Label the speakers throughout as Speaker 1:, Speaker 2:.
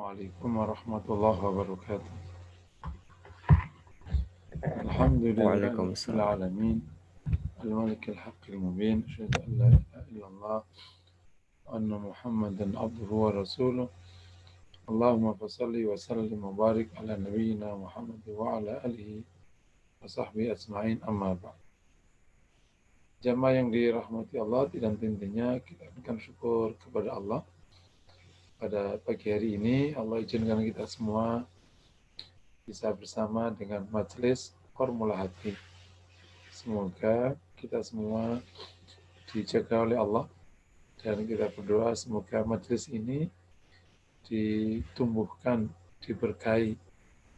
Speaker 1: Assalamualaikum warahmatullahi wabarakatuh. Alhamdulillahi rabbil
Speaker 2: Waalaikumsalam.
Speaker 1: alamin. Al-malikil haqqil mubin. Asyhadu an la ilaha illallah wa anna Muhammadan abduhu wa rasuluh. Allahumma fassalli wa sallim wa barik ala nabiyyina Muhammad wa ala alihi wa sahbihi ajma'in, amma ba'd. Jamaah yang dirahmati Allah, dan tentunya kita berikan syukur kepada Allah. Pada pagi hari ini Allah izinkan kita semua bisa bersama dengan majelis Formula Hati. Semoga kita semua dijaga oleh Allah, dan kita berdoa semoga majelis ini ditumbuhkan, diberkahi,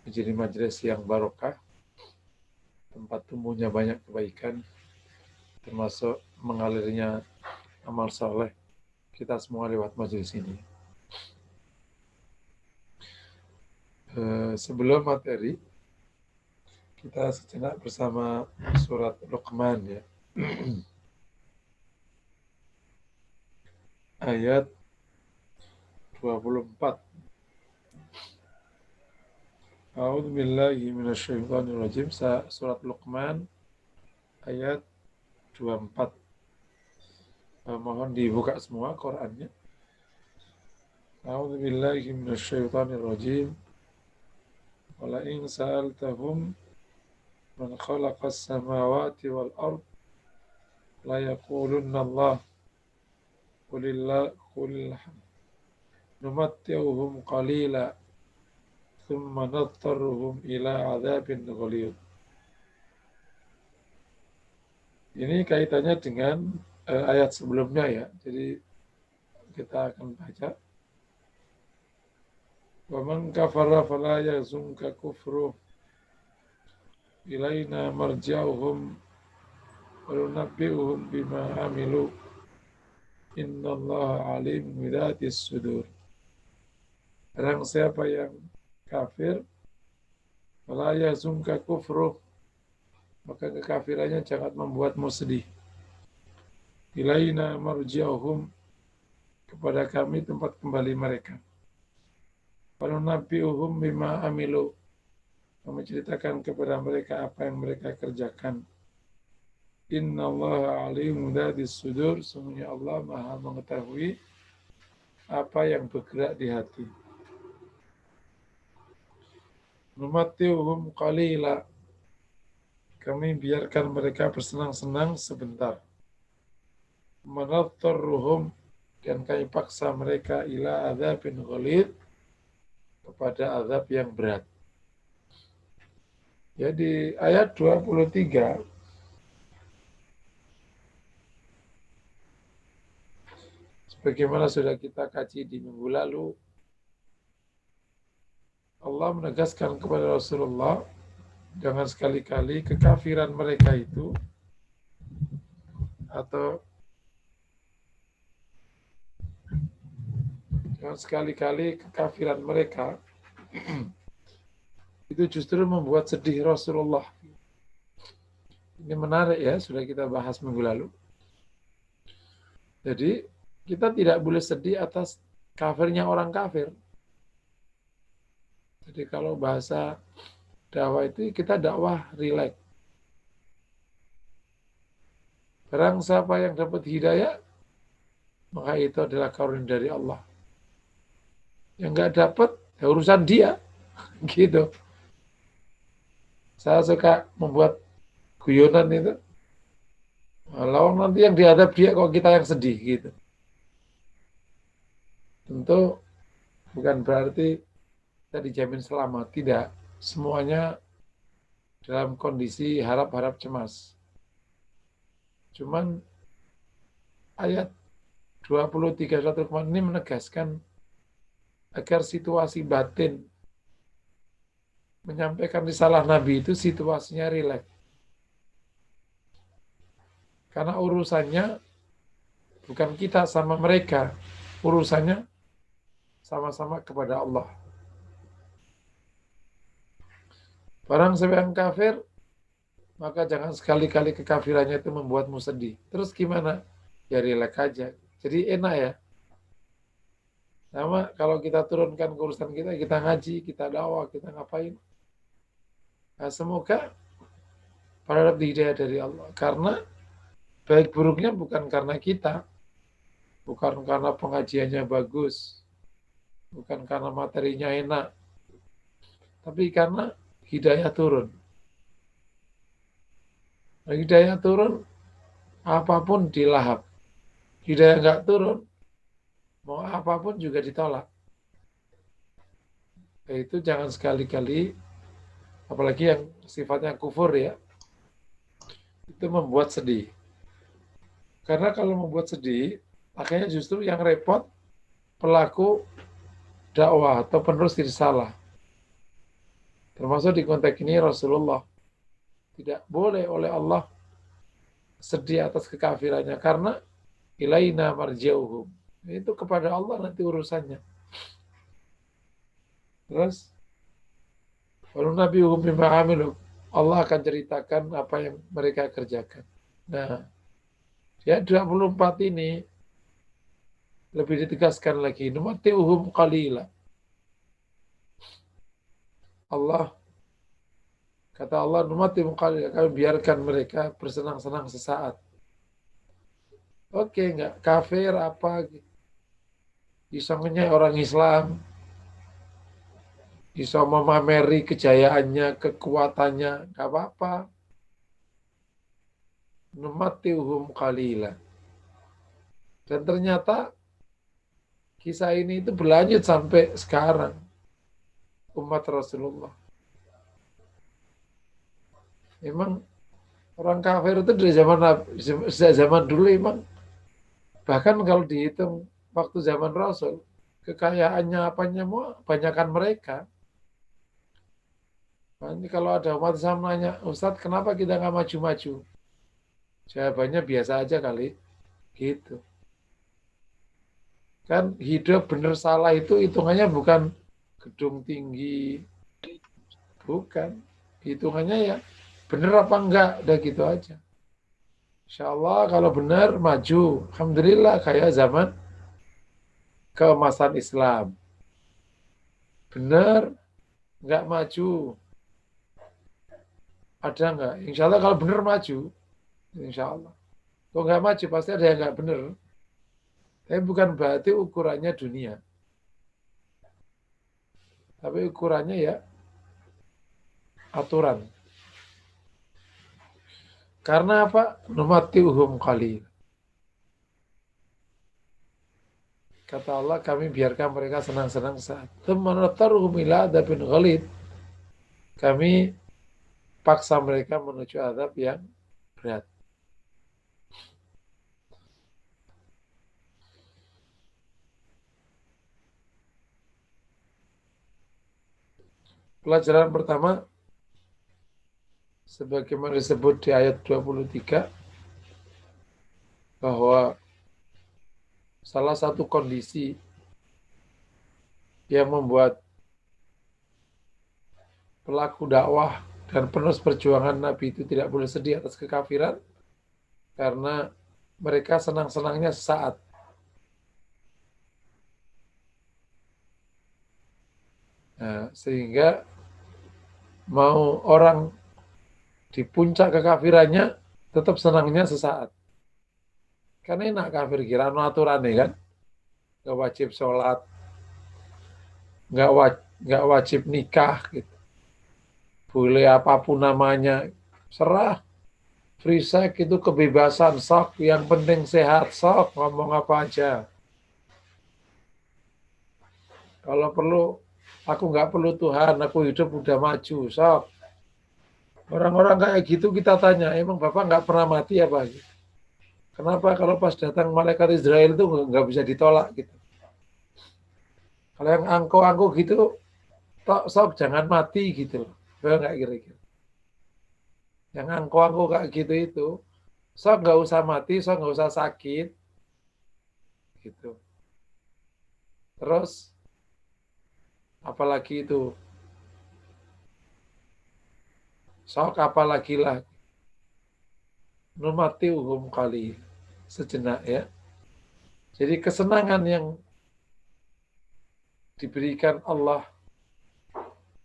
Speaker 1: menjadi majelis yang barokah, tempat tumbuhnya banyak kebaikan, termasuk mengalirnya amal soleh kita semua lewat majelis ini. Sebelum materi, kita sejenak bersama surat Luqman ya. Ayat 24. A'udzu billahi minasyaitonir rajim. Surat Luqman ayat 24. Mohon dibuka semua Qur'annya. A'udzu billahi minasyaitonir rajim. Wala in sa'altahum man khalaqas samawati wal ard la yaqulunna Allah qulil numatti'uhum qalila thumma nadtarruhum ila adzabin ghalidh. Ini kaitannya dengan ayat sebelumnya ya. Jadi kita akan baca. Wa man kafara fala yahzunka kufruh ilaina marji'uhum wa nunabbi'uhum bima amilu innallaha alim bidzatis sudur. Barang siapa yang kafir, fala yahzunka kufruh, maka kekafirannya jangan membuatmu sedih. Ilaina marji'uhum, kepada kami tempat kembali mereka. Wa nunabbi'uhum bima amilu, kami ceritakan kepada mereka apa yang mereka kerjakan. Innallaha alimun bidzatis sudur, sesungguhnya Allah Maha mengetahui apa yang bergerak di hati. Numatti'uhum qalila, kami biarkan mereka bersenang-senang sebentar. Manadtarruhum, dan kami paksa mereka ila adzabin ghalidh, kepada azab yang berat. Jadi ayat 23 sebagaimana sudah kita kaji di minggu lalu, Allah menegaskan kepada Rasulullah, jangan sekali-kali kekafiran mereka itu, atau jangan sekali-kali kekafiran mereka itu justru membuat sedih Rasulullah. Ini menarik ya, sudah kita bahas minggu lalu. Jadi kita tidak boleh sedih atas kafirnya orang kafir. Jadi kalau bahasa dakwah itu kita dakwah rileks. Barang siapa yang dapat hidayah, maka itu adalah karunia dari Allah. Yang nggak dapat, ya urusan dia. Gitu. Saya suka membuat guyonan itu. Lawan nanti yang dihadap dia, kok kita yang sedih gitu. Tentu bukan berarti kita dijamin selamat. Tidak. Semuanya dalam kondisi harap-harap cemas. Cuman ayat 23 surat Luqman ini menegaskan agar situasi batin menyampaikan risalah Nabi itu situasinya rileks. Karena urusannya bukan kita sama mereka, urusannya sama-sama kepada Allah. Barang siapa yang kafir, maka jangan sekali-kali kekafirannya itu membuatmu sedih. Terus gimana? Ya rileks aja. Jadi enak ya. Sama kalau kita turunkan ke urusan kita ngaji, kita dakwah, kita ngapain. Nah, semoga berharap hidayah dari Allah. Karena baik buruknya bukan karena kita, bukan karena pengajiannya bagus, bukan karena materinya enak, tapi karena hidayah turun. Nah, hidayah turun, apapun dilahap. Hidayah nggak turun, mau apapun juga ditolak. Nah, itu jangan sekali-kali, apalagi yang sifatnya kufur ya, itu membuat sedih. Karena kalau membuat sedih, akhirnya justru yang repot pelaku dakwah atau penerus risalah. Termasuk di konteks ini Rasulullah tidak boleh oleh Allah sedih atas kekafirannya karena ilaina marjauhum. Itu kepada Allah nanti urusannya. Terus walau nabi bima amilu, Allah akan ceritakan apa yang mereka kerjakan. Nah, ya 24 ini lebih ditegaskan lagi. Numati'uhum qalila. Allah kata Allah, numati'uhum qalila. Kami biarkan mereka bersenang-senang sesaat. Oke, enggak kafir apa isongnya orang Islam, bisa memameri kejayaannya, kekuatannya, enggak apa-apa. Numati'uhum qalila. Dan ternyata kisah ini itu berlanjut sampai sekarang. Umat Rasulullah. Memang orang kafir itu dari zaman dulu memang, bahkan kalau dihitung waktu zaman Rasul, kekayaannya apanya mau banyakkan mereka. Nanti kalau ada umat Islam nanya, Ustadz kenapa kita nggak maju-maju? Jawabannya biasa aja kali, gitu. Kan hidup benar salah itu hitungannya bukan gedung tinggi, bukan. Hitungannya ya benar apa enggak, udah gitu aja. Insya Allah kalau benar maju, Alhamdulillah kayak zaman keemasan Islam. Benar enggak maju, ada enggak? Insya Allah kalau benar maju, insya Allah. Kalau enggak maju pasti ada yang enggak benar. Tapi bukan berarti ukurannya dunia. Tapi ukurannya ya aturan. Karena apa? Numati'uhum qalil. Kata Allah, kami biarkan mereka senang-senang saat. Tsumma ila adabin ghalid. Kami paksa mereka menuju adab yang berat. Pelajaran pertama, sebagaimana disebut di ayat 23, bahwa salah satu kondisi yang membuat pelaku dakwah dan penerus perjuangan Nabi itu tidak boleh sedih atas kekafiran, karena mereka senang-senangnya sesaat. Nah, sehingga mau orang di puncak kekafirannya tetap senangnya sesaat. Kan enak kafir kira aturan nih kan, nggak wajib sholat, nggak wajib nikah, gitu. Boleh apapun namanya, serah. Free sex itu kebebasan, sok. Yang penting sehat, sok. Ngomong apa aja. Kalau perlu, aku nggak perlu Tuhan, aku hidup udah maju, sok. Orang-orang kayak gitu kita tanya, emang Bapak nggak pernah mati apa? Kenapa kalau pas datang malaikat Israel itu nggak bisa ditolak gitu? Kalau yang angko-angko gitu, sok jangan mati gitu loh. Nggak kira-kira. Yang angko-angko kayak gitu itu, sok nggak usah mati, sok nggak usah sakit, gitu. Terus apalagi itu, sok apalagi lah, numatiuhum kali sejenak ya. Jadi kesenangan yang diberikan Allah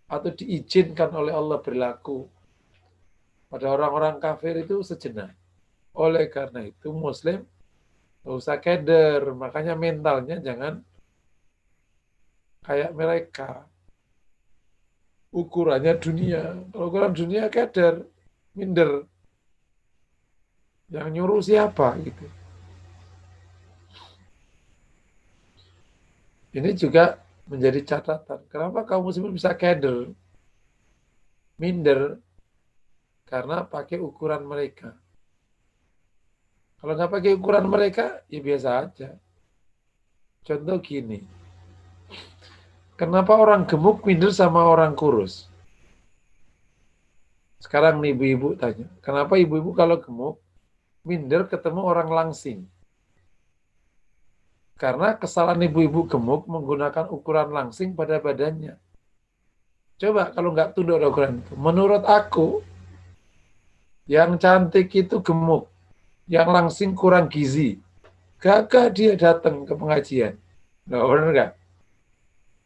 Speaker 1: atau diizinkan oleh Allah berlaku pada orang-orang kafir itu sejenak. Oleh karena itu Muslim nggak usah keder, makanya mentalnya jangan kayak mereka. Ukurannya dunia, kalau ukuran dunia keder, minder. Yang nyuruh siapa gitu. Ini juga menjadi catatan. Kenapa kaum muslimin bisa keder, minder, karena pakai ukuran mereka. Kalau nggak pakai ukuran mereka, ya biasa aja. Contoh gini, kenapa orang gemuk minder sama orang kurus? Sekarang nih ibu-ibu tanya, kenapa ibu-ibu kalau gemuk minder ketemu orang langsing? Karena kesalahan ibu-ibu gemuk menggunakan ukuran langsing pada badannya. Coba kalau nggak tunduk ada ukuran itu. Menurut aku, yang cantik itu gemuk, yang langsing kurang gizi. Gagah dia datang ke pengajian. Nah, benar nggak?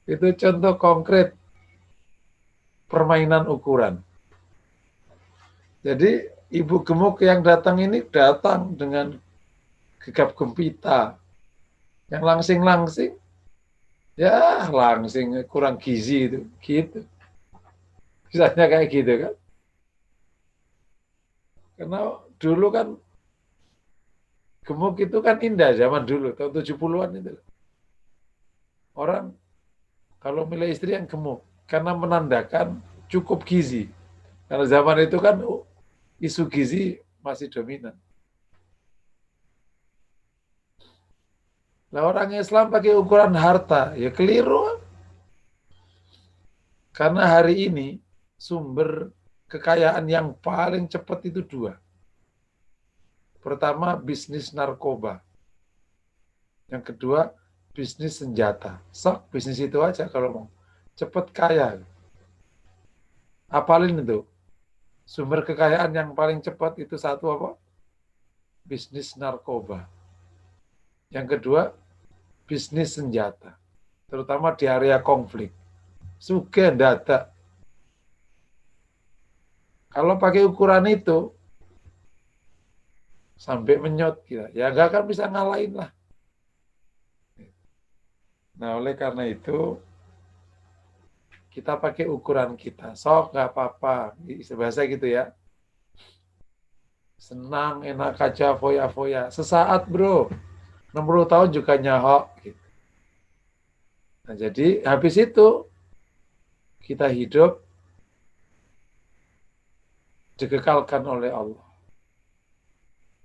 Speaker 1: Itu contoh konkret permainan ukuran. Jadi ibu gemuk yang datang ini datang dengan gegap gempita. Yang langsing-langsing, ya langsing kurang gizi itu, gitu. Misalnya kayak gitu kan. Karena dulu kan gemuk itu kan indah zaman dulu, tahun 70-an itu. Orang kalau milih istri yang gemuk, karena menandakan cukup gizi. Karena zaman itu kan isu gizi masih dominan. Nah orang Islam pakai ukuran harta, ya keliru. Karena hari ini sumber kekayaan yang paling cepat itu dua. Pertama, bisnis narkoba. Yang kedua, bisnis senjata. Sok, bisnis itu aja kalau mau. Cepat kaya. Apalin itu. Sumber kekayaan yang paling cepat itu satu apa? Bisnis narkoba. Yang kedua, bisnis senjata. Terutama di area konflik. Suge data. Kalau pakai ukuran itu, sampai menyot kita. Ya nggak akan bisa ngalahin lah. Nah oleh karena itu, kita pakai ukuran kita. Sok nggak apa-apa. Bahasa gitu ya. Senang, enak aja, foya-foya. Sesaat bro. 60 tahun juga nyahok. Gitu. Nah jadi habis itu, kita hidup dikekalkan oleh Allah.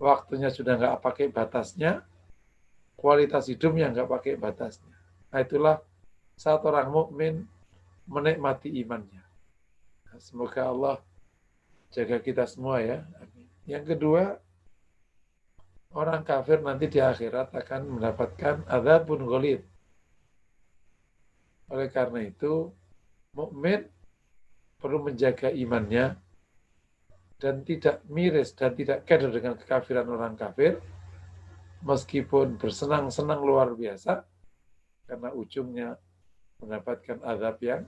Speaker 1: Waktunya sudah nggak pakai batasnya, kualitas hidupnya nggak pakai batasnya. Nah itulah saat orang mukmin menikmati imannya. Nah, semoga Allah jaga kita semua ya. Amin. Yang kedua, orang kafir nanti di akhirat akan mendapatkan adzabun ghalidz. Oleh karena itu, mukmin perlu menjaga imannya dan tidak miris dan tidak keder dengan kekafiran orang kafir, meskipun bersenang-senang luar biasa, karena ujungnya mendapatkan azab yang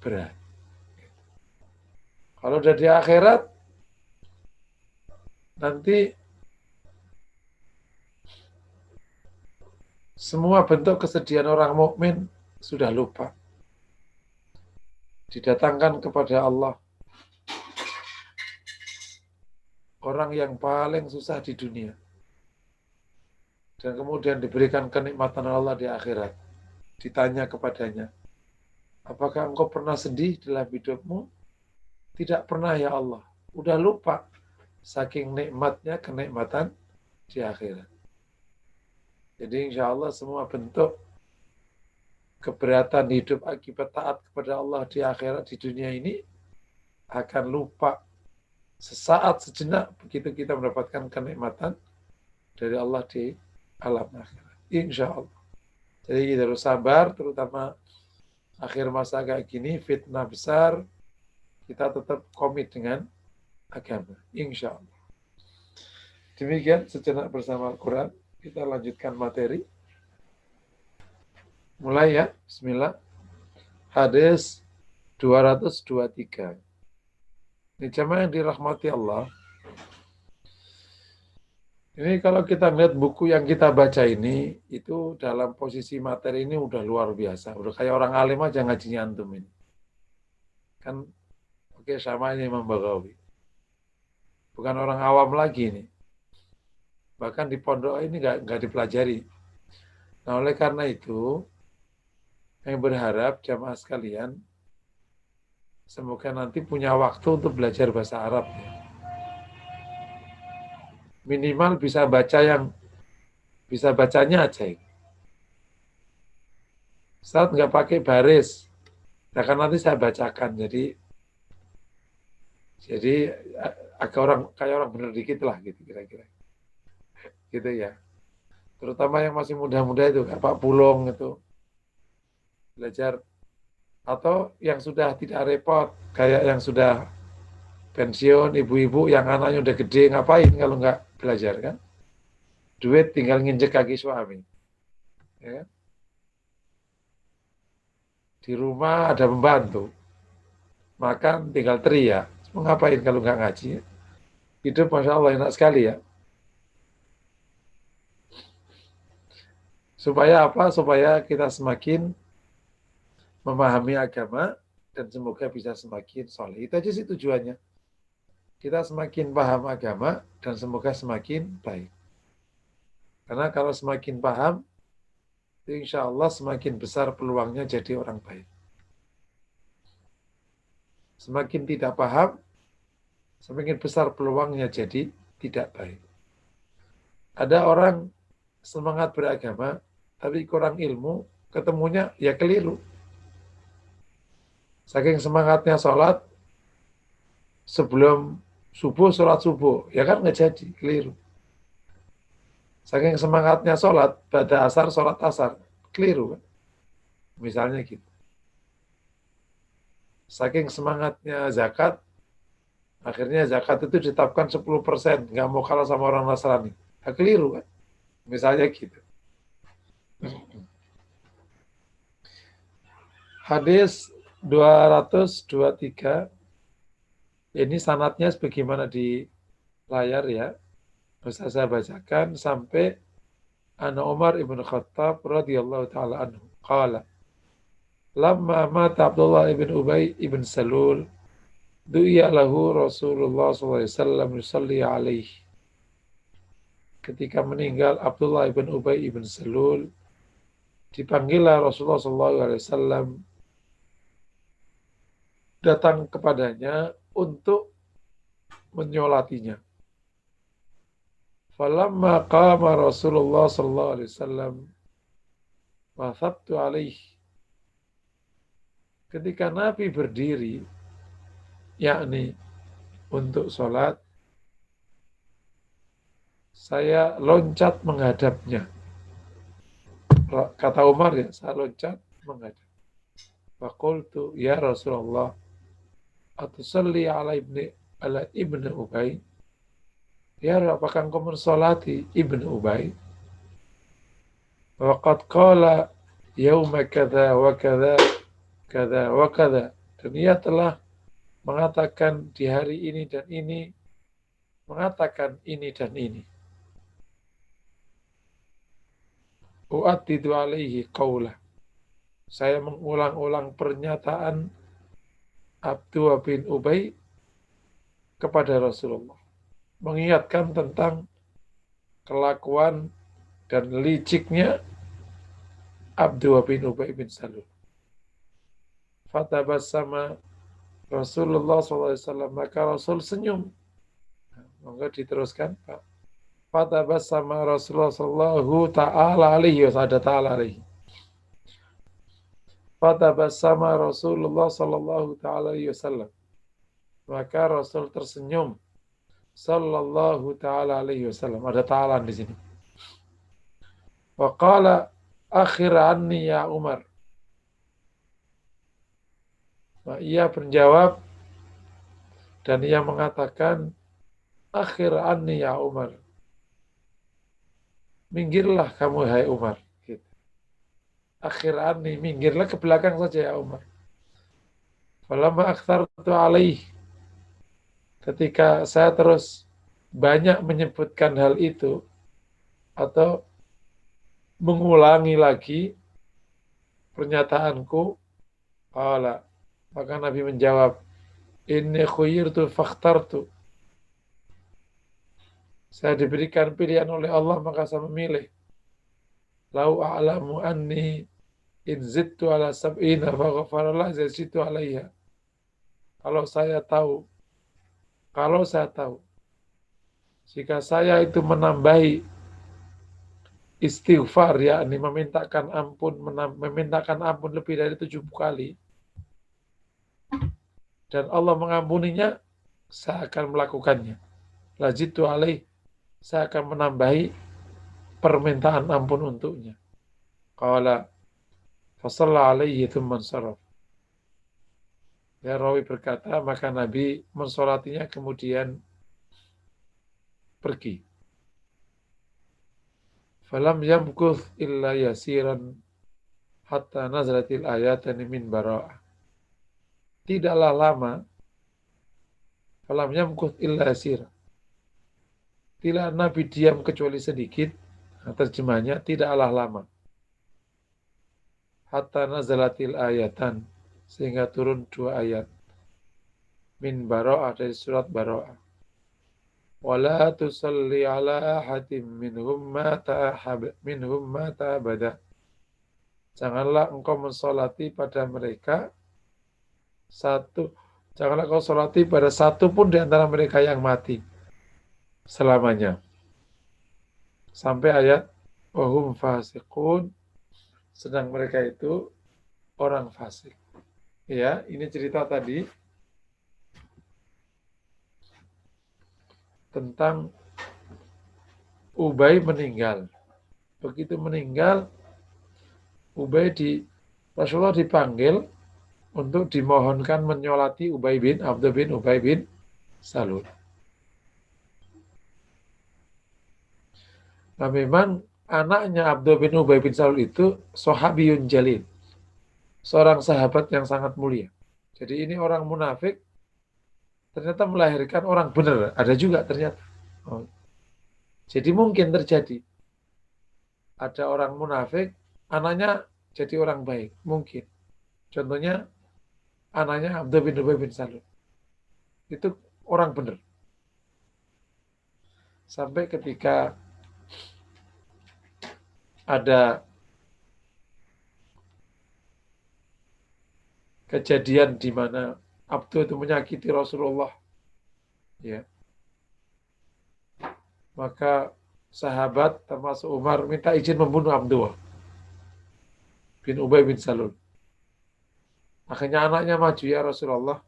Speaker 1: berat. Kalau udah di akhirat, nanti semua bentuk kesedihan orang mukmin sudah lupa. Didatangkan kepada Allah orang yang paling susah di dunia. Dan kemudian diberikan kenikmatan Allah di akhirat. Ditanya kepadanya, apakah engkau pernah sedih dalam hidupmu? Tidak pernah ya Allah. Udah lupa. Saking nikmatnya kenikmatan di akhirat. Jadi insya Allah semua bentuk keberatan hidup akibat taat kepada Allah di akhirat di dunia ini akan lupa sesaat sejenak begitu kita mendapatkan kenikmatan dari Allah di alam akhirat. Insya Allah. Jadi kita harus sabar, terutama akhir masa kayak gini, fitnah besar, kita tetap komit dengan agama. Insya Allah. Demikian sejenak bersama Al-Quran. Kita lanjutkan materi. Mulai ya, bismillah. Hadis 223. Ini jamaah yang dirahmati Allah. Ini kalau kita lihat buku yang kita baca ini, itu dalam posisi materi ini udah luar biasa. Udah kayak orang alim aja ngajinya antum ini. Kan oke sama ini Imam Baghawi. Bukan orang awam lagi ini. Bahkan di pondok ini nggak dipelajari. Nah oleh karena itu, yang berharap jamaah sekalian, semoga nanti punya waktu untuk belajar bahasa Arab. Minimal bisa bacanya aja. Saat nggak pakai baris, nah kan nanti saya bacakan. Jadi agak kayak orang bener dikit lah gitu kira-kira. Gitu ya. Terutama yang masih muda-muda itu, kayak Pak Pulung itu belajar, atau yang sudah tidak repot, kayak yang sudah pensiun, ibu-ibu yang anaknya udah gede, ngapain kalau nggak belajar kan? Duit tinggal nginjek kaki suami. Ya kan? Di rumah ada pembantu, makan tinggal teriak. Mau ngapain kalau nggak ngaji? Hidup Masya Allah enak sekali ya. Supaya apa? Supaya kita semakin memahami agama dan semoga bisa semakin soleh. Itu aja sih tujuannya. Kita semakin paham agama dan semoga semakin baik. Karena kalau semakin paham, insya Allah semakin besar peluangnya jadi orang baik. Semakin tidak paham, semakin besar peluangnya jadi tidak baik. Ada orang semangat beragama, tapi kurang ilmu, ketemunya ya keliru. Saking semangatnya sholat, sebelum subuh, sholat subuh. Ya kan nggak jadi, keliru. Saking semangatnya sholat, pada asar, sholat asar. Keliru kan? Misalnya gitu. Saking semangatnya zakat, akhirnya zakat itu ditetapkan 10%. Nggak mau kalah sama orang Nasrani. Nah, keliru kan? Misalnya gitu. Hadis 223. Ini sanatnya sebagaimana di layar ya. Bisa saya bacakan sampai Ana Umar ibn Khattab radhiyallahu taala anhu qala lamma mata Abdullah ibn Ubay ibn Salul du'iya lahu Rasulullah sallallahu alaihi wasallam yusalli alaihi. Ketika meninggal Abdullah ibn Ubay ibn Salul, dipanggillah Rasulullah sallallahu alaihi wasallam datang kepadanya untuk menyolatinya. Falamma qama Rasulullah sallallahu alaihi wasallam wa thabtu alaihi. Ketika Nabi berdiri, yakni untuk sholat, saya loncat menghadapnya. Kata Umar ya, saya loncat menghadap. Faqultu ya Rasulullah, atusalli ala ibni Ubay? Ya, apakah engkau mensolati ibnu Ubay? Waqad qala yauma kada wa kada kada wa kada. Dan ia telah mengatakan di hari ini dan ini, mengatakan ini dan ini. U'addidu alaihi qawlah. Saya mengulang-ulang pernyataan Abdullah bin Ubay kepada Rasulullah. Mengingatkan tentang kelakuan dan liciknya Abdullah bin Ubay bin Salul. Fatabassama Rasulullah SAW, maka Rasul senyum. Maka diteruskan, Pak. Fatabassama Rasulullah sallallahu ta'ala alaihi wa ta'ala alaihi. Fatabassama Rasulullah sallallahu ta'ala alaihi wasallam. Maka Rasul tersenyum sallallahu ta'ala alaihi wasallam. Ada ta'ala di sini. Wa qala akhir anni ya Umar. Nah, ia menjawab dan ia mengatakan akhir anni ya Umar. Minggirlah kamu hai Umar. Gitu. akhir ani, minggirlah ke belakang saja ya Umar. Falamma aktsartu alaih, ketika saya terus banyak menyebutkan hal itu atau mengulangi lagi pernyataanku, qala, maka Nabi menjawab, inni khuyirtu fakhtartu. Saya diberikan pilihan oleh Allah maka saya memilih. Lau a'lamu anni in zittu ala sab'ina faghfarallah zittu alaiha. Kalau saya tahu, kalau saya tahu, jika saya itu menambahi istighfar, yakni memintakan ampun lebih dari 70 kali, dan Allah mengampuninya, saya akan melakukannya. Lajitu alaih, saya akan menambahi permintaan ampun untuknya. Qala fasalla alaihi thumman saraf. Ya, rawi berkata, maka Nabi mensolatinya kemudian pergi. Falam yamkuth illa yasiran hatta nazlatil ayatani min bara'ah. Tidaklah lama, falam yamkuth illa yasiran. Tidak Nabi diam kecuali sedikit. Nah, terjemahnya, tidaklah lama. Hatta nazlatil ayatan, sehingga turun 2 ayat. Min bara'ah, dari surat bara'ah. Wala tusalli ala ahadin minhum mata abada. Janganlah engkau mensolati pada mereka janganlah engkau solati pada satu pun di antara mereka yang mati selamanya. Sampai ayat wahum fasiqun, sedang mereka itu orang fasik. Ya, ini cerita tadi tentang Ubay meninggal. Begitu meninggal, Rasulullah dipanggil untuk dimohonkan menyolati Abdullah bin Ubay bin Salul. Nah, memang anaknya Abdullah bin Ubay bin Salul itu sahabiyun jalil, seorang sahabat yang sangat mulia. Jadi ini orang munafik ternyata melahirkan orang benar, ada juga ternyata. Jadi mungkin terjadi ada orang munafik, anaknya jadi orang baik, mungkin. Contohnya anaknya Abdullah bin Ubay bin Salul. Itu orang benar. Sampai ketika ada kejadian di mana Abdul itu menyakiti Rasulullah, ya, maka sahabat termasuk Umar minta izin membunuh Abdullah bin Ubay bin Salul. Akhirnya anaknya maju, ya Rasulullah,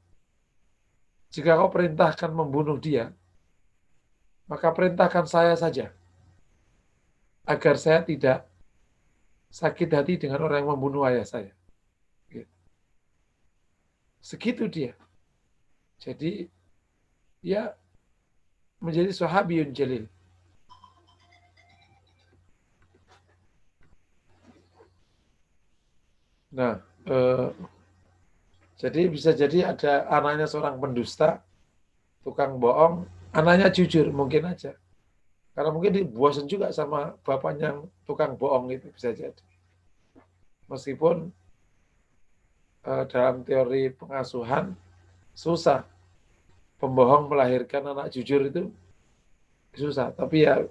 Speaker 1: jika kau perintahkan membunuh dia, maka perintahkan saya saja, agar saya tidak sakit hati dengan orang yang membunuh ayah saya. Segitu dia. Jadi ya menjadi sahabiyun jalil. Nah, jadi bisa jadi ada anaknya seorang pendusta, tukang bohong, anaknya jujur, mungkin aja. Karena mungkin dibosan juga sama bapaknya yang tukang bohong itu, bisa jadi. Meskipun dalam teori pengasuhan susah, pembohong melahirkan anak jujur itu susah. Tapi ya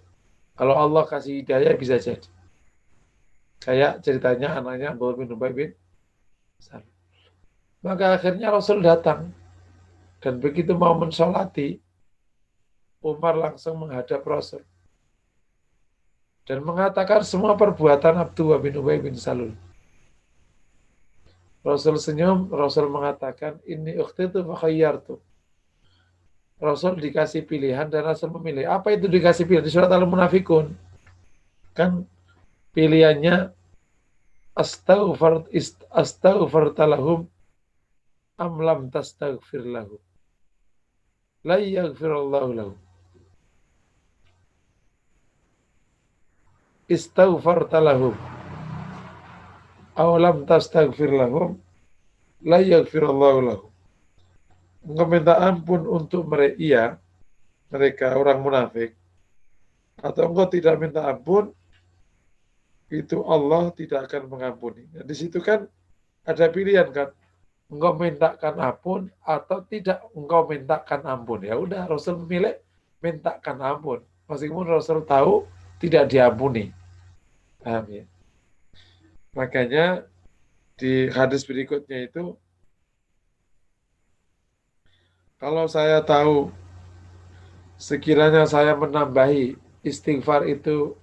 Speaker 1: kalau Allah kasih hidayah bisa jadi. Kayak ceritanya anaknya Abdullah bin Ubay bin Salul. Maka akhirnya Rasul datang. Dan begitu mau mensolati, Umar langsung menghadap Rasul. Dan mengatakan semua perbuatan Abdullah bin Ubay bin Salul. Rasul senyum, Rasul mengatakan, ini ukhtitu fakhayyartu. Rasul dikasih pilihan dan Rasul memilih. Apa itu dikasih pilihan? Di surat Al-Munafikun. Kan pilihannya astaghfarta lahum am lam tastaghfir lahum. La yaghfirullahu lahum. Istaghfarta lahum. awalam tastaghfir lahum la yaghfirallahu lahum. Engkau minta ampun untuk mereka orang munafik, atau engkau tidak minta ampun, itu Allah tidak akan mengampuni. Nah, di situ kan ada pilihan kan, engkau mintakan ampun atau tidak engkau mintakan ampun. Ya udah, Rasul memilih mintakan ampun. Meskipun Rasul tahu tidak diampuni. Paham ya? Makanya di hadis berikutnya itu, kalau saya tahu sekiranya saya menambahi istighfar itu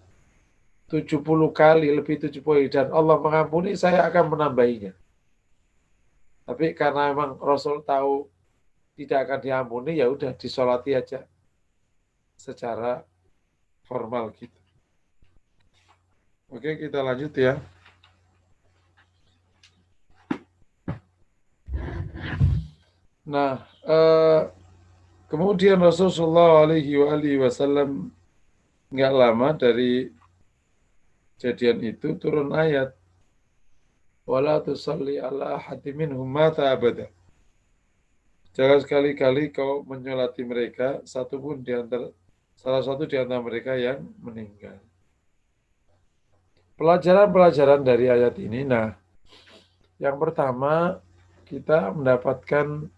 Speaker 1: 70 kali, lebih 70, dan Allah mengampuni, saya akan menambahinya. Tapi karena memang Rasul tahu tidak akan diampuni, ya udah disolati aja secara formal gitu. Oke, kita lanjut ya. Nah, kemudian Rasulullah Alaihi Wasallam nggak lama dari kejadian itu turun ayat, wala tusalli ala ahadin minhum mata abada. Jangan sekali-kali kau menyolati mereka satupun salah satu di antara mereka yang meninggal. Pelajaran-pelajaran dari ayat ini. Nah, yang pertama kita mendapatkan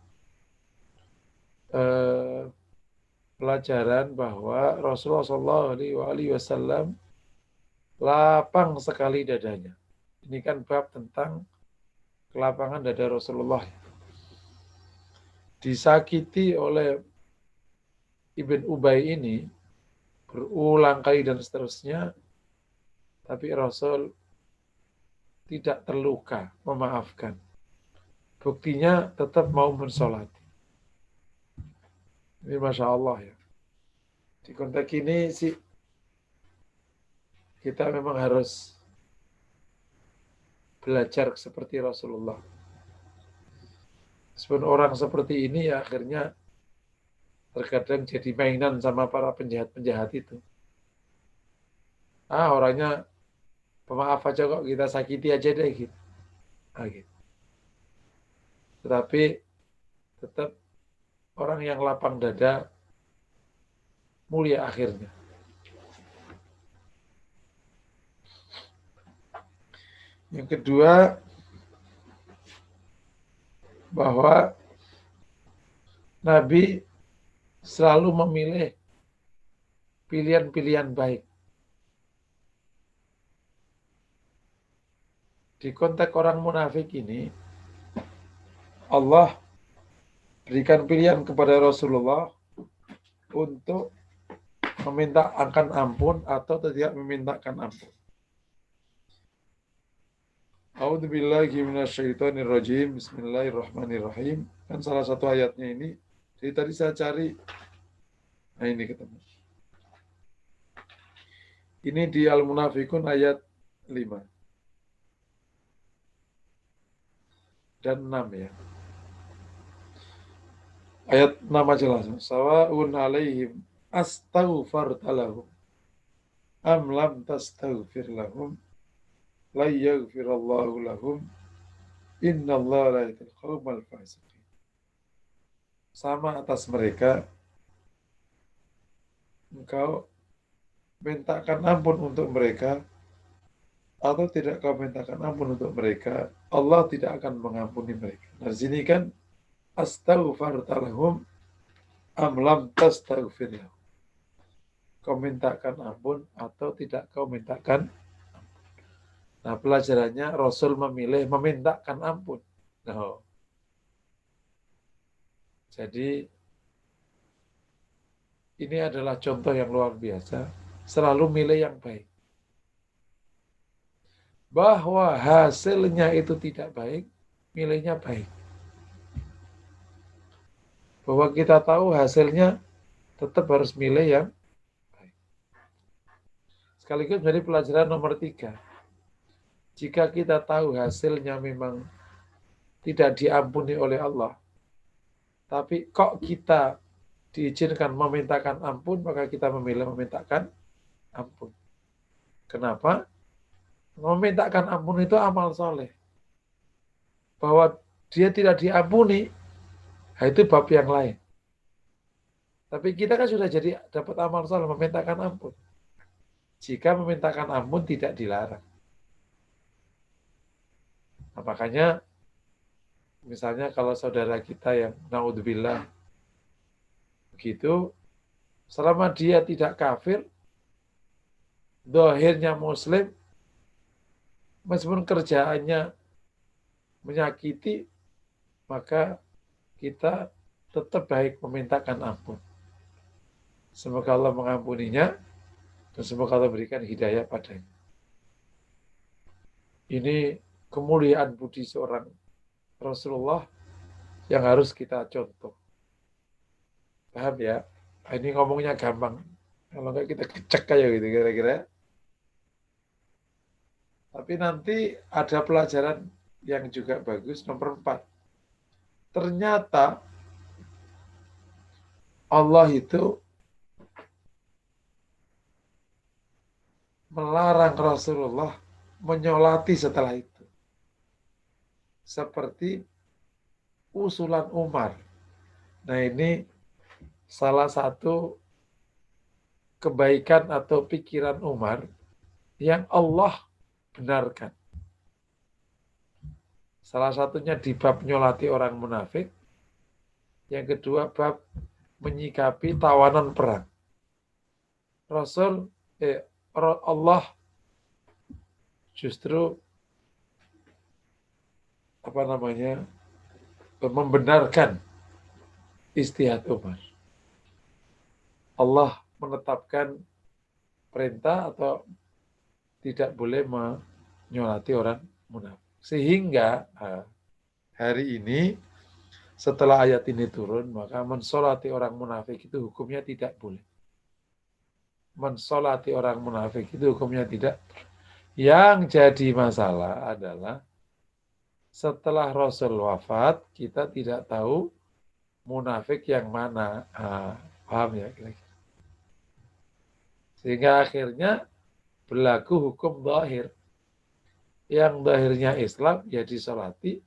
Speaker 1: pelajaran bahwa Rasulullah SAW lapang sekali dadanya. Ini kan bab tentang kelapangan dada Rasulullah. Disakiti oleh Ibn Ubay ini berulang kali dan seterusnya, tapi Rasul tidak terluka, memaafkan. Buktinya tetap mau mensolati. Ini Masya Allah ya. Di konteks ini sih kita memang harus belajar seperti Rasulullah. Meskipun orang seperti ini ya akhirnya terkadang jadi mainan sama para penjahat-penjahat itu. Orangnya pemaaf aja kok, kita sakiti aja deh gitu. Gitu. Tetapi tetap orang yang lapang dada mulia akhirnya. Yang kedua, bahwa Nabi selalu memilih pilihan-pilihan baik. Di konteks orang munafik ini, Allah berikan pilihan kepada Rasulullah untuk meminta akan ampun atau tidak memintakan ampun. A'udzubillahi minasyaitonirrajim. Bismillahirrahmanirrahim. Kan salah satu ayatnya ini. Jadi tadi saya cari. Nah, ini ketemu. Ini di Al-Munafikun ayat 5 dan 6 ya. Ayat 6 aja langsung. Sawa'un alaihim astaghfarta lahum am lam tastaghfir lahum la yaghfirallahu lahum innallaha la yahdil qaumal fasiqin. Sama atas mereka engkau mintakan ampun untuk mereka atau tidak kau mintakan ampun untuk mereka, Allah tidak akan mengampuni mereka. Nah, di sini kan astaghfarta lahum am lam tastaghfir lahum. Kau mintakan ampun atau tidak kau mintakan. Nah, pelajarannya Rasul memilih memintakan ampun. Nah, jadi ini adalah contoh yang luar biasa. Selalu milih yang baik. Bahwa hasilnya itu tidak baik, milihnya baik. Bahwa kita tahu hasilnya tetap harus milih yang baik. Sekaligus menjadi pelajaran nomor 3. Jika kita tahu hasilnya memang tidak diampuni oleh Allah, tapi kok kita diizinkan memintakan ampun, maka kita memilih memintakan ampun. Kenapa? Memintakan ampun itu amal soleh. Bahwa dia tidak diampuni, itu bab yang lain. Tapi kita kan sudah jadi dapat amal soleh memintakan ampun. Jika memintakan ampun tidak dilarang. Nah, makanya misalnya kalau saudara kita yang naudzubillah begitu, selama dia tidak kafir, zahirnya muslim, meskipun kerjaannya menyakiti, maka kita tetap baik memintakan ampun. Semoga Allah mengampuninya dan semoga Allah berikan hidayah padanya. Ini kemuliaan budi seorang Rasulullah yang harus kita contoh. Paham ya? Ini ngomongnya gampang. Kalau enggak kita kecek aja gitu kira-kira. Tapi nanti ada pelajaran yang juga bagus. Nomor 4. Ternyata Allah itu melarang Rasulullah menyolati setelah itu. Seperti usulan Umar. Nah ini salah satu kebaikan atau pikiran Umar yang Allah benarkan. Salah satunya di bab nyolati orang munafik. Yang kedua bab menyikapi tawanan perang. Allah justru membenarkan istihad Umar. Allah menetapkan perintah atau tidak boleh menyolati orang munafik. Sehingga hari ini setelah ayat ini turun, maka mensolati orang munafik itu hukumnya tidak boleh. Mensolati orang munafik itu hukumnya tidak. Yang jadi masalah adalah setelah Rasul wafat, kita tidak tahu munafik yang mana. Paham ya kira-kira? Sehingga akhirnya berlaku hukum zahir. Yang zahirnya Islam, ya disolati.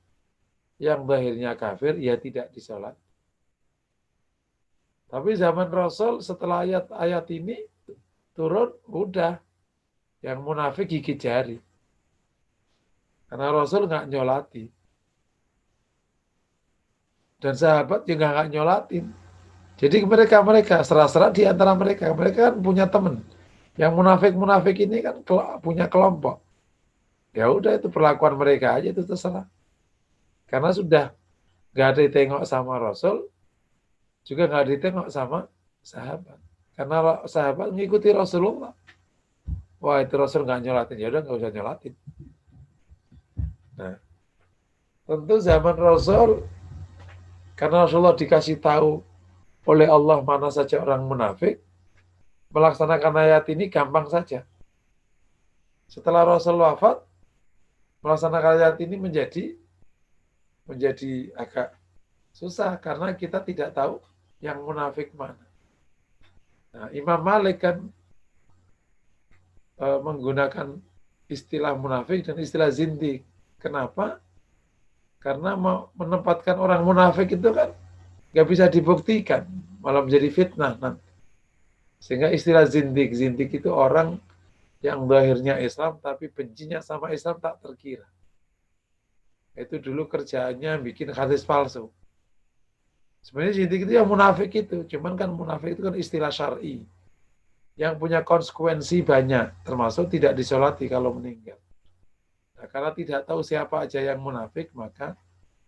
Speaker 1: Yang zahirnya kafir, ya tidak disolati. Tapi zaman Rasul setelah ayat ini turun, udah. Yang munafik gigit jari. Karena Rasul nggak nyolati. Dan sahabat juga nggak nyolatin. Jadi mereka serah-serah di antara mereka. Mereka kan punya teman. Yang munafik-munafik ini kan punya kelompok. Ya udah itu perlakuan mereka aja itu terserah. Karena sudah nggak ditengok sama Rasul, juga nggak ditengok sama sahabat. Karena sahabat mengikuti Rasulullah. Wah itu Rasul nggak nyolatin, ya udah nggak usah nyolatin. Nah, tentu zaman Rasul, karena Rasulullah dikasih tahu oleh Allah mana saja orang munafik, melaksanakan ayat ini gampang saja. Setelah Rasul wafat, melaksanakan ayat ini menjadi agak susah karena kita tidak tahu yang munafik mana. Nah, Imam Malik kan menggunakan istilah munafik dan istilah zindik. Kenapa? Karena menempatkan orang munafik itu kan nggak bisa dibuktikan, malah menjadi fitnah nanti. Sehingga istilah zindik itu orang yang zahirnya Islam tapi bencinya sama Islam tak terkira. Itu dulu kerjaannya bikin hadis palsu. Sebenarnya zindik itu yang munafik itu, cuman kan munafik itu kan istilah syar'i yang punya konsekuensi banyak, termasuk tidak disolati kalau meninggal. Nah, karena tidak tahu siapa aja yang munafik, maka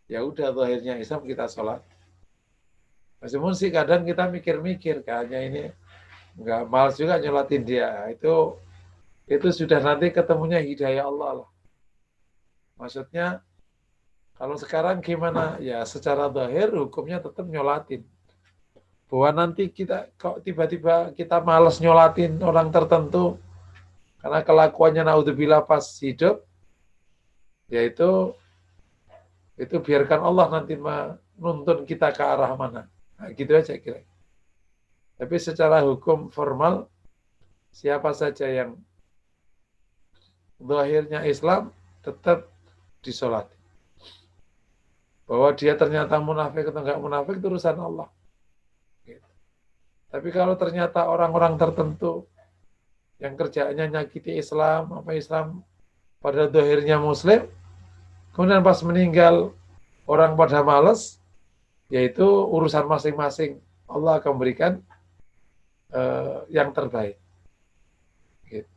Speaker 1: ya udah zahirnya Islam kita sholat. Meskipun sih kadang kita mikir-mikir, kayaknya ini nggak malas juga nyolatin dia. Itu sudah nanti ketemunya hidayah Allah lah. Maksudnya kalau sekarang gimana? Ya secara zahir hukumnya tetap nyolatin. Bahwa nanti kita kok tiba-tiba kita malas nyolatin orang tertentu karena kelakuannya naudzubillah pas hidup, yaitu biarkan Allah nanti menuntun kita ke arah mana. Nah, gitu aja kira. Tapi secara hukum formal, siapa saja yang zahirnya Islam tetap disolati. Bahwa dia ternyata munafik atau enggak munafik itu urusan Allah. Gitu. Tapi kalau ternyata orang-orang tertentu yang kerjaannya nyakiti Islam, apa Islam pada zahirnya Muslim, kemudian pas meninggal orang pada males, yaitu urusan masing-masing. Allah akan memberikan yang terbaik. Gitu.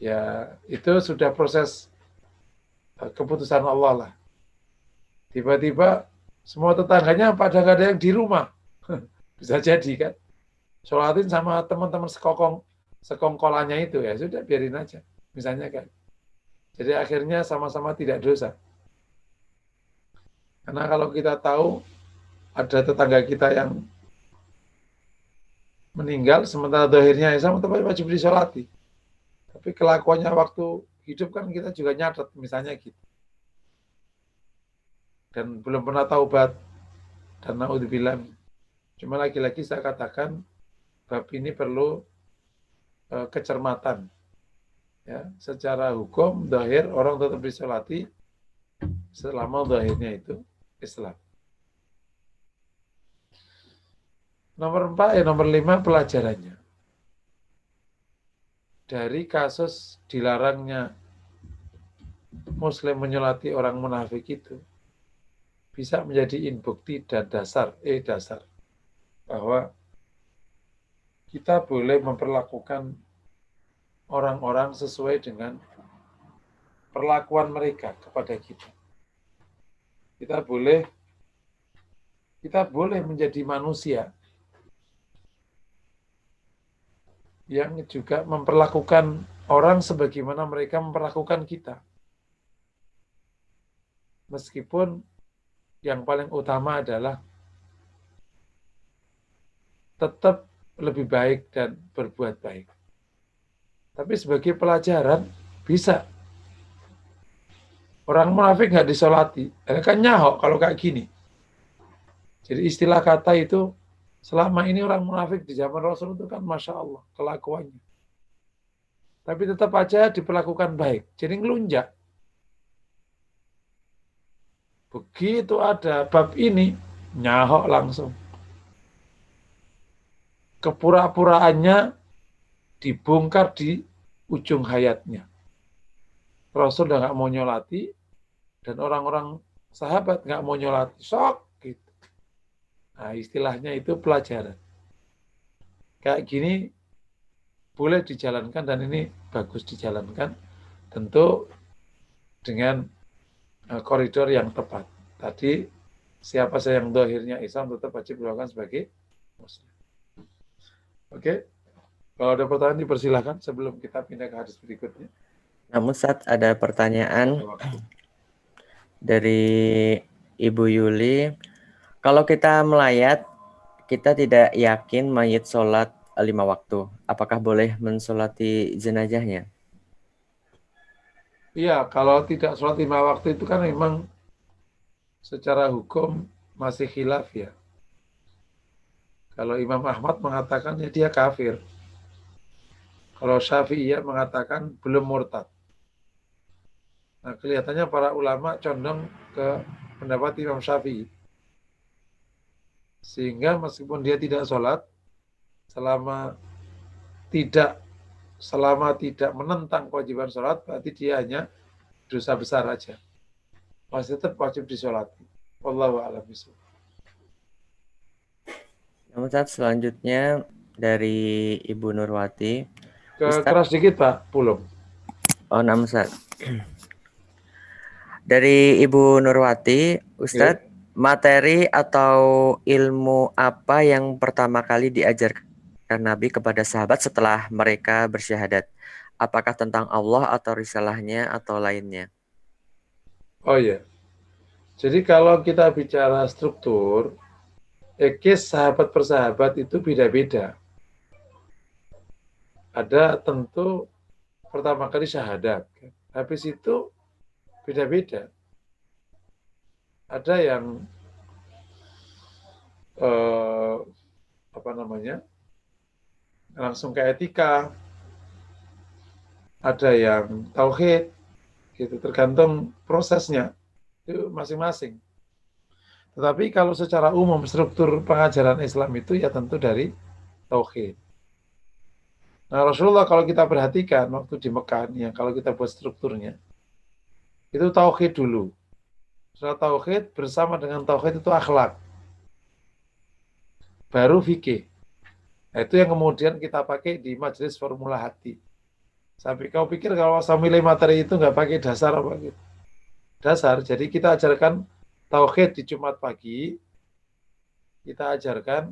Speaker 1: Ya, itu sudah proses keputusan Allah lah. Tiba-tiba semua tetangganya pada nggak ada yang di rumah. Bisa jadi kan. Sholatin sama teman-teman sekongkolannya itu, ya sudah biarin aja. Misalnya kan. Jadi akhirnya sama-sama tidak dosa. Karena kalau kita tahu ada tetangga kita yang meninggal, sementara dohirnya Islam tetap wajib disolati. Tapi kelakuannya waktu hidup kan kita juga nyatet, misalnya gitu. Dan belum pernah taubat. Dan naudzubillah. Cuma lagi-lagi saya katakan, bab ini perlu kecermatan. Ya, secara hukum, dohir, orang tetap disolati selama dohirnya itu Islam. Nomor 5 pelajarannya. Dari kasus dilarangnya Muslim menyolati orang munafik itu, bisa menjadi bukti dan dasar bahwa kita boleh memperlakukan orang-orang sesuai dengan perlakuan mereka kepada kita. Kita boleh menjadi manusia yang juga memperlakukan orang sebagaimana mereka memperlakukan kita. Meskipun yang paling utama adalah tetap lebih baik dan berbuat baik. Tapi sebagai pelajaran, bisa. Orang munafik nggak disolati. Kan nyahok kalau kayak gini. Jadi istilah kata itu, selama ini orang munafik di zaman Rasul itu kan Masya Allah, kelakuannya. Tapi tetap aja diperlakukan baik. Jadi ngelunjak. Begitu ada bab ini, nyahok langsung. Kepura-puraannya dibongkar di ujung hayatnya. Rasul udah nggak mau nyolati, dan orang-orang sahabat nggak mau nyolati. Sok, gitu. Nah, istilahnya itu pelajaran. Kayak gini boleh dijalankan dan ini bagus dijalankan. Tentu dengan koridor yang tepat. Tadi siapa saja yang dohirnya Islam tetap wajib dilakukan sebagai Muslim. Oke, kalau ada pertanyaan dipersilahkan sebelum kita pindah ke hadis berikutnya.
Speaker 2: Namun Ustaz, ada pertanyaan dari Ibu Yuli. Kalau kita melayat, kita tidak yakin mayit sholat 5 waktu. Apakah boleh mensolati jenazahnya?
Speaker 1: Iya, kalau tidak sholat 5 waktu itu kan memang secara hukum masih khilaf ya. Kalau Imam Ahmad mengatakan ya dia kafir. Kalau Syafi'iyah mengatakan belum murtad. Nah, kelihatannya para ulama condong ke pendapat Imam Syafi'i. Sehingga meskipun dia tidak sholat, selama tidak menentang kewajiban sholat, berarti dia hanya dosa besar aja. Masih tetap wajib disolati. Wallahu a'lam bishawab.
Speaker 2: Namun Ustaz, selanjutnya dari Ibu Nurwati.
Speaker 1: Keras dikit Pak, belum.
Speaker 2: Oh, namun Ustaz. Dari Ibu Nurwati, Ustadz, materi atau ilmu apa yang pertama kali diajarkan Nabi kepada sahabat setelah mereka bersyahadat? Apakah tentang Allah atau risalahnya atau lainnya?
Speaker 1: Oh iya. Jadi kalau kita bicara struktur, case sahabat persahabat itu beda-beda. Ada tentu pertama kali syahadat. Habis itu beda-beda. Ada yang langsung ke etika, ada yang tauhid, gitu, tergantung prosesnya itu masing-masing. Tetapi kalau secara umum struktur pengajaran Islam itu ya tentu dari tauhid. Nah, Rasulullah kalau kita perhatikan waktu di Mekah, ya kalau kita buat strukturnya, itu tauhid dulu. Setelah tauhid bersama dengan tauhid itu akhlak, baru fikih. Nah, itu yang kemudian kita pakai di majelis formula hati. Sampai kau pikir kalau saya milih materi itu nggak pakai dasar apa gitu? Dasar. Jadi kita ajarkan tauhid di Jumat pagi, kita ajarkan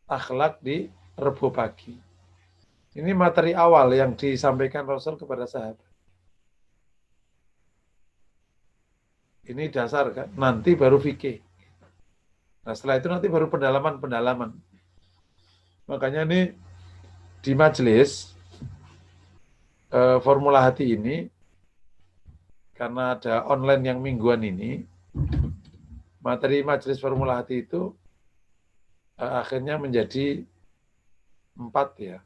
Speaker 1: akhlak di Rebo pagi. Ini materi awal yang disampaikan Rasul kepada sahabat. Ini dasar kan, nanti baru fikih. Nah setelah itu nanti baru pendalaman-pendalaman. Makanya ini di majelis formula hati ini, karena ada online yang mingguan ini, materi majelis formula hati itu akhirnya menjadi 4 ya.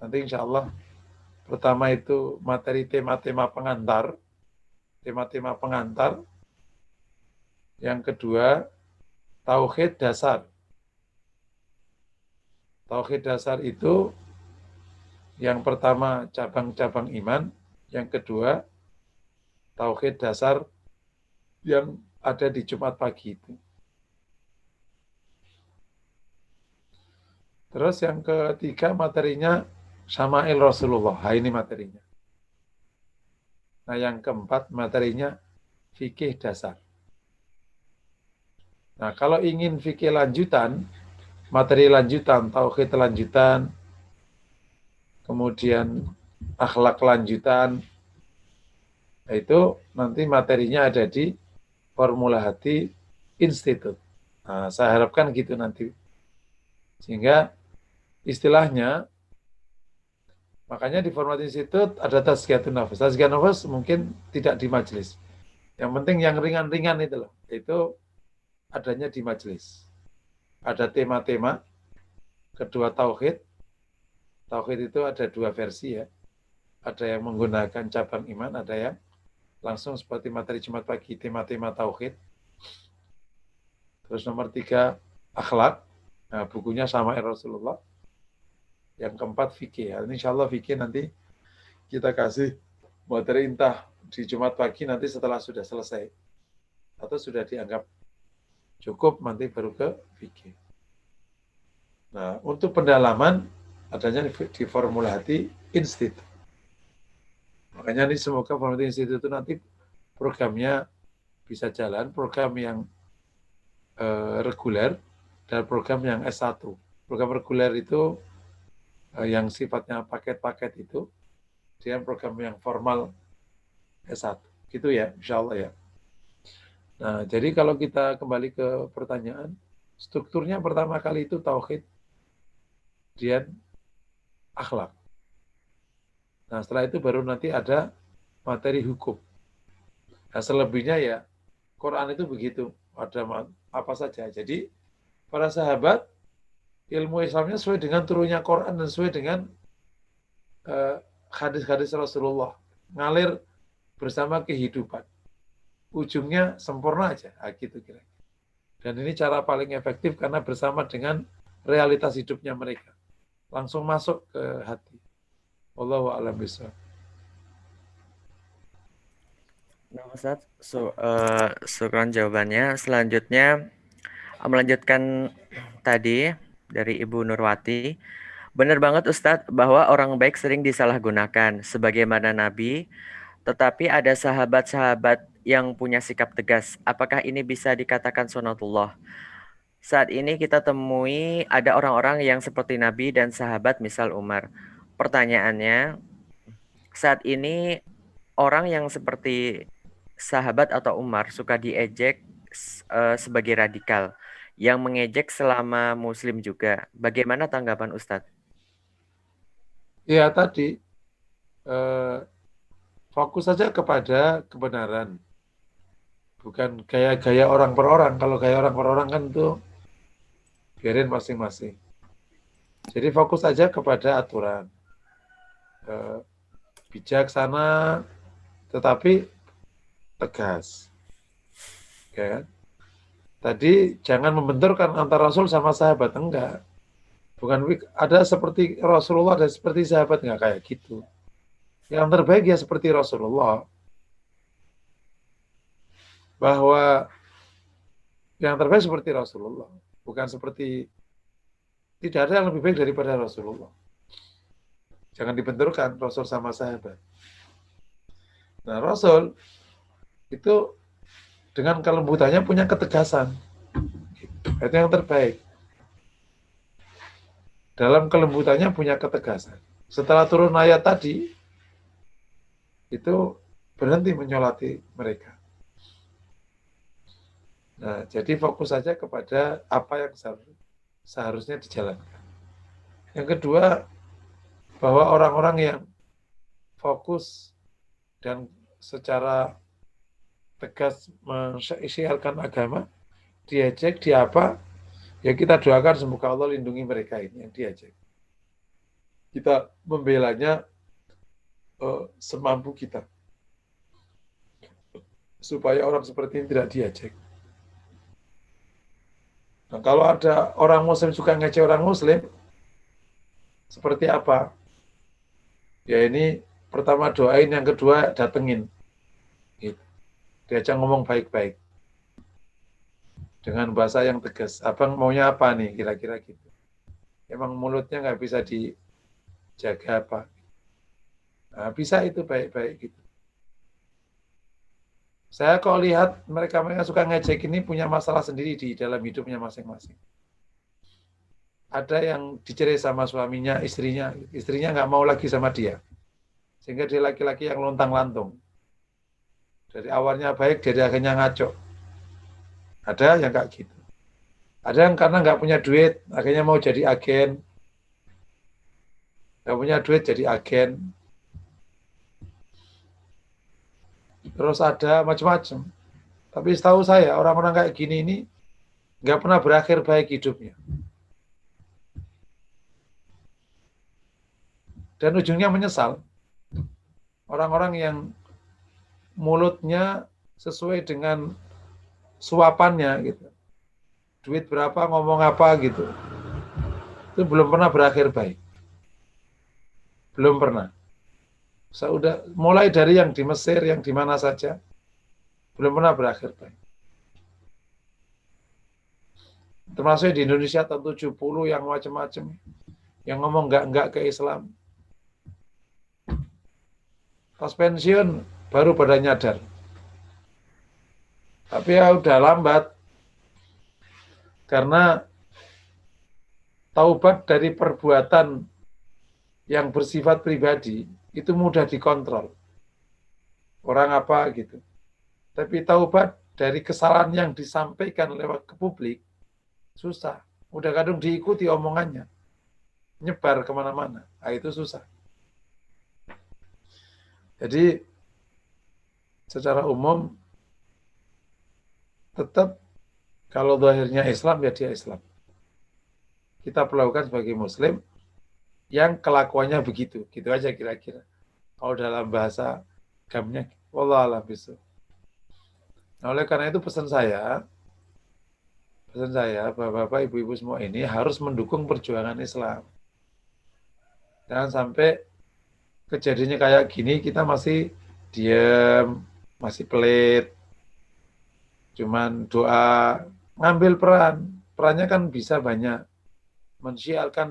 Speaker 1: Nanti insya Allah pertama itu materi tema-tema pengantar, tema-tema pengantar. Yang kedua, tauhid dasar. Tauhid dasar itu yang pertama cabang-cabang iman, yang kedua tauhid dasar yang ada di Jumat pagi itu. Terus yang ketiga materinya Syama'il Rasulullah. Nah, ini materinya. Nah, yang keempat materinya fikih dasar. Nah, kalau ingin fikih lanjutan, materi lanjutan, tauhid lanjutan, kemudian akhlak lanjutan, itu nanti materinya ada di Formula Hati Institute. Nah, saya harapkan gitu nanti. Sehingga istilahnya, makanya di Formula Hati Institute ada tazkiyatun nafas. Tazkiyatun nafas mungkin tidak di majelis. Yang penting yang ringan-ringan itu loh. Itu adanya di majelis. Ada tema-tema, kedua tauhid. Tauhid itu ada 2 versi ya. Ada yang menggunakan cabang iman, ada yang langsung seperti materi Jumat pagi, tema-tema tauhid. Terus nomor 3, akhlak. Nah, bukunya sama Rasulullah. Yang keempat, fikih. Ini insya Allah fikih nanti kita kasih materi entah di Jumat pagi nanti setelah sudah selesai. Atau sudah dianggap cukup, nanti baru ke fikih. Nah, untuk pendalaman, adanya di Formula Hati Institute. Makanya ini semoga Formula Hati Institute itu nanti programnya bisa jalan, program yang reguler dan program yang S1. Program reguler itu yang sifatnya paket-paket itu, dia program yang formal S1. Gitu ya, insya Allah ya. Nah, jadi kalau kita kembali ke pertanyaan, strukturnya pertama kali itu tauhid, kemudian akhlak. Nah, setelah itu baru nanti ada materi hukum. Nah, selebihnya ya, Quran itu begitu, ada apa saja. Jadi, para sahabat, ilmu Islamnya sesuai dengan turunnya Quran dan sesuai dengan hadis-hadis Rasulullah. Ngalir bersama kehidupan. Ujungnya sempurna aja, nah, gitu kira-kira. Dan ini cara paling efektif karena bersama dengan realitas hidupnya mereka. Langsung masuk ke hati. Wallahu a'lam bishawab.
Speaker 2: Nah, Ustaz, syukran jawabannya. Selanjutnya, melanjutkan tadi dari Ibu Nurwati. Benar banget Ustadz bahwa orang baik sering disalahgunakan sebagaimana Nabi, tetapi ada sahabat-sahabat yang punya sikap tegas. Apakah ini bisa dikatakan sunatullah? Saat ini kita temui ada orang-orang yang seperti Nabi dan sahabat misal Umar. Pertanyaannya, saat ini orang yang seperti sahabat atau Umar suka diejek sebagai radikal, yang mengejek selama muslim juga. Bagaimana tanggapan Ustadz?
Speaker 1: Ya tadi, fokus saja kepada kebenaran. Bukan gaya-gaya orang per orang. Kalau gaya orang per orang kan itu biarin masing-masing. Jadi fokus saja kepada aturan. bijaksana, tetapi tegas. Ya kan? Tadi jangan membenturkan antara Rasul sama sahabat, enggak. Bukan ada seperti Rasulullah dan seperti sahabat, enggak kayak gitu. Yang terbaik ya seperti Rasulullah. Bahwa yang terbaik seperti Rasulullah. Bukan seperti, tidak ada yang lebih baik daripada Rasulullah. Jangan dibenturkan Rasul sama sahabat. Nah, Rasul itu dengan kelembutannya punya ketegasan. Itu yang terbaik. Dalam kelembutannya punya ketegasan. Setelah turun ayat tadi, itu berhenti menyolati mereka. Nah, jadi fokus saja kepada apa yang seharusnya dijalankan. Yang kedua, bahwa orang-orang yang fokus dan secara tegas mensiarkan agama, diajak, diapa, ya kita doakan semoga Allah lindungi mereka ini yang diajak. Kita membelanya semampu kita. Supaya orang seperti ini tidak diajak. Nah, kalau ada orang Muslim suka ngecek orang Muslim, seperti apa? Ya ini pertama doain, yang kedua datengin. Gitu. Diajak ngomong baik-baik. Dengan bahasa yang tegas. Abang maunya apa nih kira-kira gitu. Emang mulutnya nggak bisa dijaga apa. Nah, bisa itu baik-baik gitu. Saya kok lihat mereka suka ngejek ini punya masalah sendiri di dalam hidupnya masing-masing. Ada yang dicerai sama suaminya, istrinya nggak mau lagi sama dia. Sehingga dia laki-laki yang lontang-lantung. Dari awalnya baik, dari akhirnya ngaco. Ada yang kayak gitu. Ada yang karena nggak punya duit, akhirnya mau jadi agen. Nggak punya duit jadi agen. Terus ada macam-macam. Tapi setahu saya, orang-orang kayak gini ini nggak pernah berakhir baik hidupnya. Dan ujungnya menyesal. Orang-orang yang mulutnya sesuai dengan suapannya gitu. Duit berapa, ngomong apa gitu. Itu belum pernah berakhir baik. Belum pernah. Sudah mulai dari yang di Mesir, yang di mana saja, belum pernah berakhir baik. Termasuk di Indonesia tahun 70 yang macam-macam, yang ngomong enggak ke Islam. Pas pensiun baru pada nyadar. Tapi ya udah lambat. Karena taubat dari perbuatan yang bersifat pribadi itu mudah dikontrol. Orang apa gitu. Tapi taubat dari kesalahan yang disampaikan lewat ke publik susah. Udah kadang diikuti omongannya. Nyebar kemana-mana. Nah, itu susah. Jadi secara umum tetap kalau zahirnya Islam ya dia Islam. Kita perlakukan sebagai Muslim yang kelakuannya begitu. Gitu aja kira-kira. Kalau dalam bahasa agamanya, wallah alam bisu. Nah, oleh karena itu pesan saya, bapak-bapak, ibu-ibu semua ini harus mendukung perjuangan Islam. Jangan sampai kejadiannya kayak gini kita masih diam, masih pelit, cuman doa, ngambil perannya kan bisa banyak, siarkan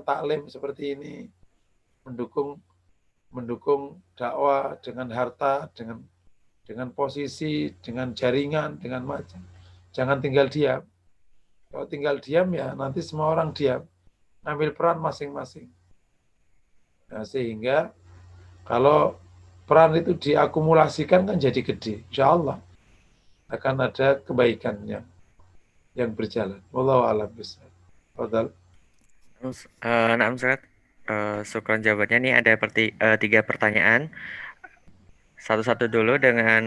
Speaker 1: taklim seperti ini, mendukung dakwah dengan harta, dengan posisi, dengan jaringan, dengan macam. Jangan tinggal diam. Kalau tinggal diam ya nanti semua orang diam, ngambil peran masing-masing. Nah, sehingga kalau peran itu diakumulasikan kan jadi gede. Insya Allah akan ada kebaikan yang berjalan. Wallahu a'lam bishawab. Fadal.
Speaker 2: Nah, Ustaz, syukran jawabannya. Nih ada 3 pertanyaan. Satu-satu dulu dengan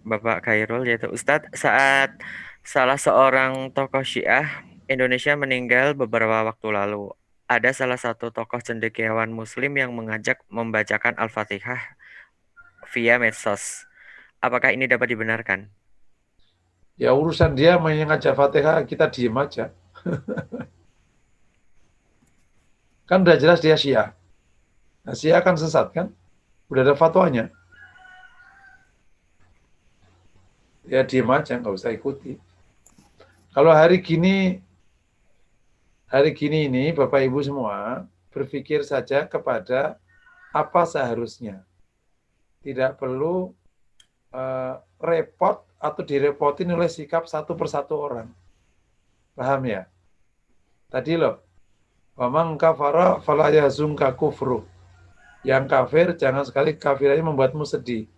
Speaker 2: Bapak Khairul, yaitu Ustadz, saat salah seorang tokoh Syiah Indonesia meninggal beberapa waktu lalu, ada salah satu tokoh cendekiawan Muslim yang mengajak membacakan Al-Fatihah via medsos. Apakah ini dapat dibenarkan?
Speaker 1: Ya urusan dia main ngajak Fatihah, kita diem aja. Kan udah jelas dia Syiah. Nah, Syiah kan sesat kan? Udah ada fatwanya. Ya diem aja, nggak usah ikuti. Kalau hari gini ini Bapak Ibu semua berpikir saja kepada apa seharusnya. Tidak perlu repot atau direpotin oleh sikap satu persatu orang. Paham ya? Tadi loh, wamang kafara fala yazunka kufru. Yang kafir jangan sekali kafirannya membuatmu sedih.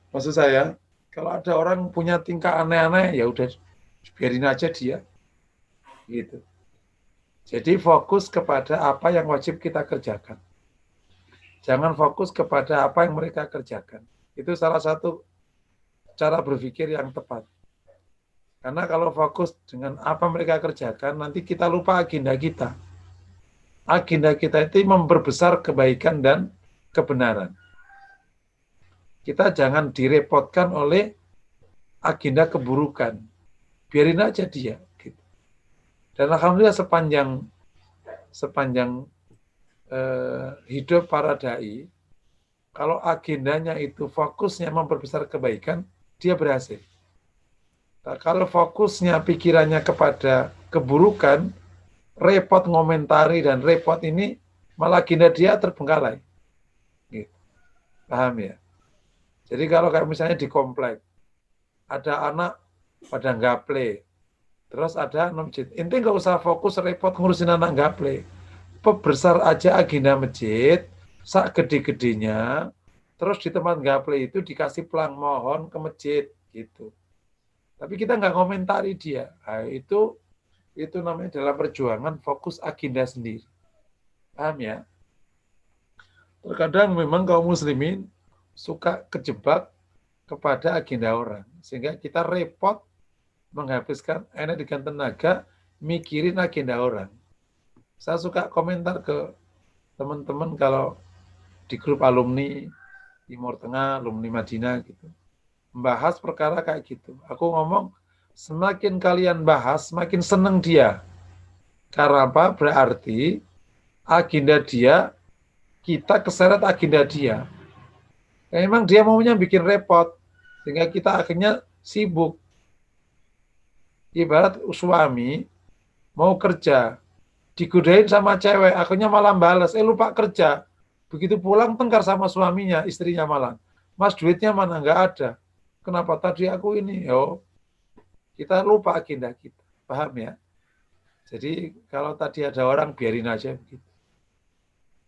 Speaker 1: Maksud saya, kalau ada orang punya tingkah aneh-aneh, ya udah biarin aja dia. Gitu. Jadi fokus kepada apa yang wajib kita kerjakan. Jangan fokus kepada apa yang mereka kerjakan. Itu salah satu cara berpikir yang tepat. Karena kalau fokus dengan apa mereka kerjakan, nanti kita lupa agenda kita. Agenda kita itu memperbesar kebaikan dan kebenaran. Kita jangan direpotkan oleh agenda keburukan. Biarin aja dia. Gitu. Dan alhamdulillah sepanjang hidup para dai, kalau agendanya itu fokusnya memperbesar kebaikan, dia berhasil. Nah, kalau fokusnya pikirannya kepada keburukan, repot ngomentari dan repot ini, malah agenda dia terbengkalai. Gitu. Paham ya? Jadi kalau kayak misalnya di komplek, ada anak pada gaple, terus ada masjid. Intinya nggak usah fokus repot ngurusin anak gaple. Perbesar aja agenda masjid, sak gede-gedenya, terus di tempat gaple itu dikasih pelang mohon ke masjid, gitu. Tapi kita nggak komentari dia. Nah, itu namanya dalam perjuangan fokus agenda sendiri. Paham ya? Terkadang memang kaum muslimin suka kejebak kepada agenda orang. Sehingga kita repot menghabiskan energi dan tenaga mikirin agenda orang. Saya suka komentar ke teman-teman kalau di grup alumni Timur Tengah, alumni Madinah gitu. Membahas perkara kayak gitu. Aku ngomong, semakin kalian bahas, semakin seneng dia. Karena apa? Berarti agenda dia, kita keseret agenda dia. Memang dia maunya bikin repot, sehingga kita akhirnya sibuk. Ibarat suami mau kerja, digodain sama cewek, akhirnya malah balas, lupa kerja. Begitu pulang tengkar sama suaminya, istrinya malah. Mas duitnya mana? Nggak ada. Kenapa tadi aku ini? Yo, kita lupa agenda kita. Paham ya? Jadi kalau tadi ada orang, biarin aja begitu.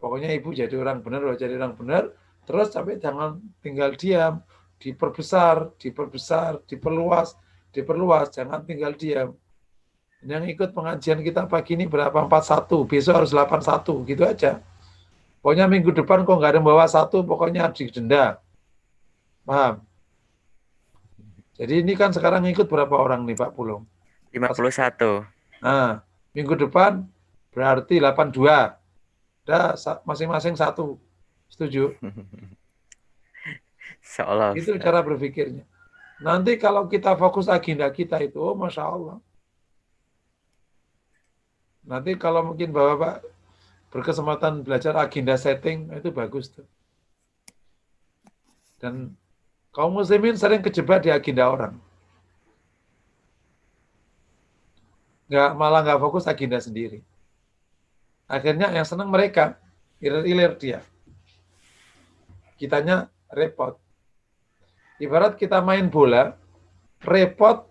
Speaker 1: Pokoknya ibu jadi orang benar, jadi orang benar, terus sampai jangan tinggal diam, diperbesar, diperluas, jangan tinggal diam. Yang ikut pengajian kita pagi ini berapa? 41, besok harus 81, gitu aja. Pokoknya minggu depan kok nggak ada bawa 1, pokoknya didenda. Paham? Jadi ini kan sekarang ikut berapa orang nih Pak Pulung?
Speaker 2: 51.
Speaker 1: Nah, minggu depan berarti 82. Udah masing-masing 1. Setuju?
Speaker 2: Seolah.
Speaker 1: Itu cara berpikirnya. Nanti kalau kita fokus agenda kita itu, oh Masya Allah. Nanti kalau mungkin Bapak berkesempatan belajar agenda setting, itu bagus tuh. Dan kaum muslimin sering kejebak di agenda orang. Malah nggak fokus agenda sendiri. Akhirnya yang senang mereka, ilir-ilir dia. Kitanya repot. Ibarat kita main bola, repot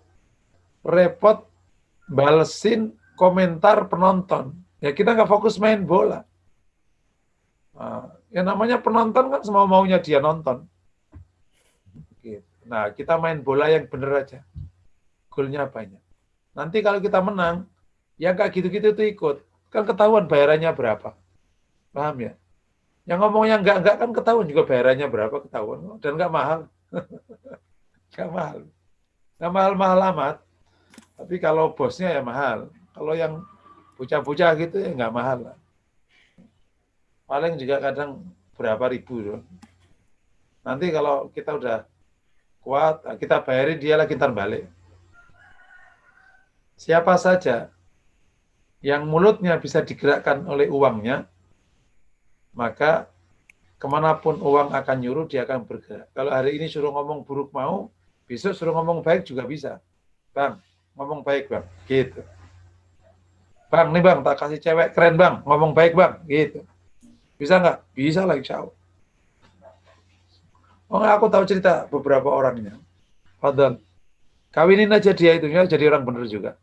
Speaker 1: balesin komentar penonton. Ya kita nggak fokus main bola. Nah, yang namanya penonton kan semua maunya dia nonton. Nah, kita main bola yang bener aja. Golnya banyak. Nanti kalau kita menang, yang kayak gitu-gitu itu ikut. Kan ketahuan bayarannya berapa. Paham ya? Yang ngomongnya enggak kan ketahuan juga bayarannya berapa, ketahuan. Dan enggak mahal. Enggak mahal. Enggak mahal-mahal amat. Tapi kalau bosnya ya mahal. Kalau yang bocah-bocah gitu ya enggak mahal lah. paling juga kadang berapa ribu loh. Nanti kalau kita udah kuat, kita bayarin, dia lagi ntar balik. Siapa saja yang mulutnya bisa digerakkan oleh uangnya, maka kemanapun uang akan nyuruh, dia akan bergerak. Kalau hari ini suruh ngomong buruk mau, besok suruh ngomong baik juga bisa. Bang, ngomong baik bang, gitu. Bang, nih bang, tak kasih cewek keren bang, ngomong baik bang, gitu. Bisa nggak? Bisa lah insya Allah. Oh, aku tahu cerita beberapa orangnya. Fadal, kawinin aja dia itu, ya, jadi orang bener juga.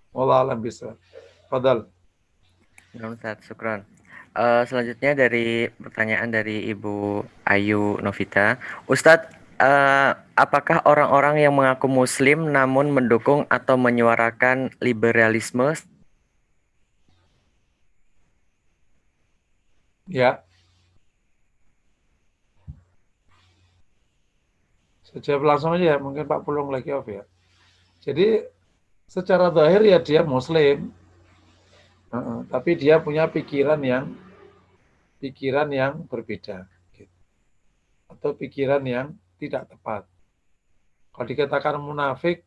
Speaker 1: Wallah alam bisa. Fadal.
Speaker 2: Ya, Ustaz, syukran. Selanjutnya dari pertanyaan dari Ibu Ayu Novita. Ustadz, apakah orang-orang yang mengaku Muslim namun mendukung atau menyuarakan liberalisme?
Speaker 1: Ya, sejawab langsung aja ya, mungkin Pak Pulung lagi off ya. Jadi secara zahir ya dia Muslim, tapi dia punya pikiran yang berbeda, gitu. Atau pikiran yang tidak tepat. Kalau dikatakan munafik,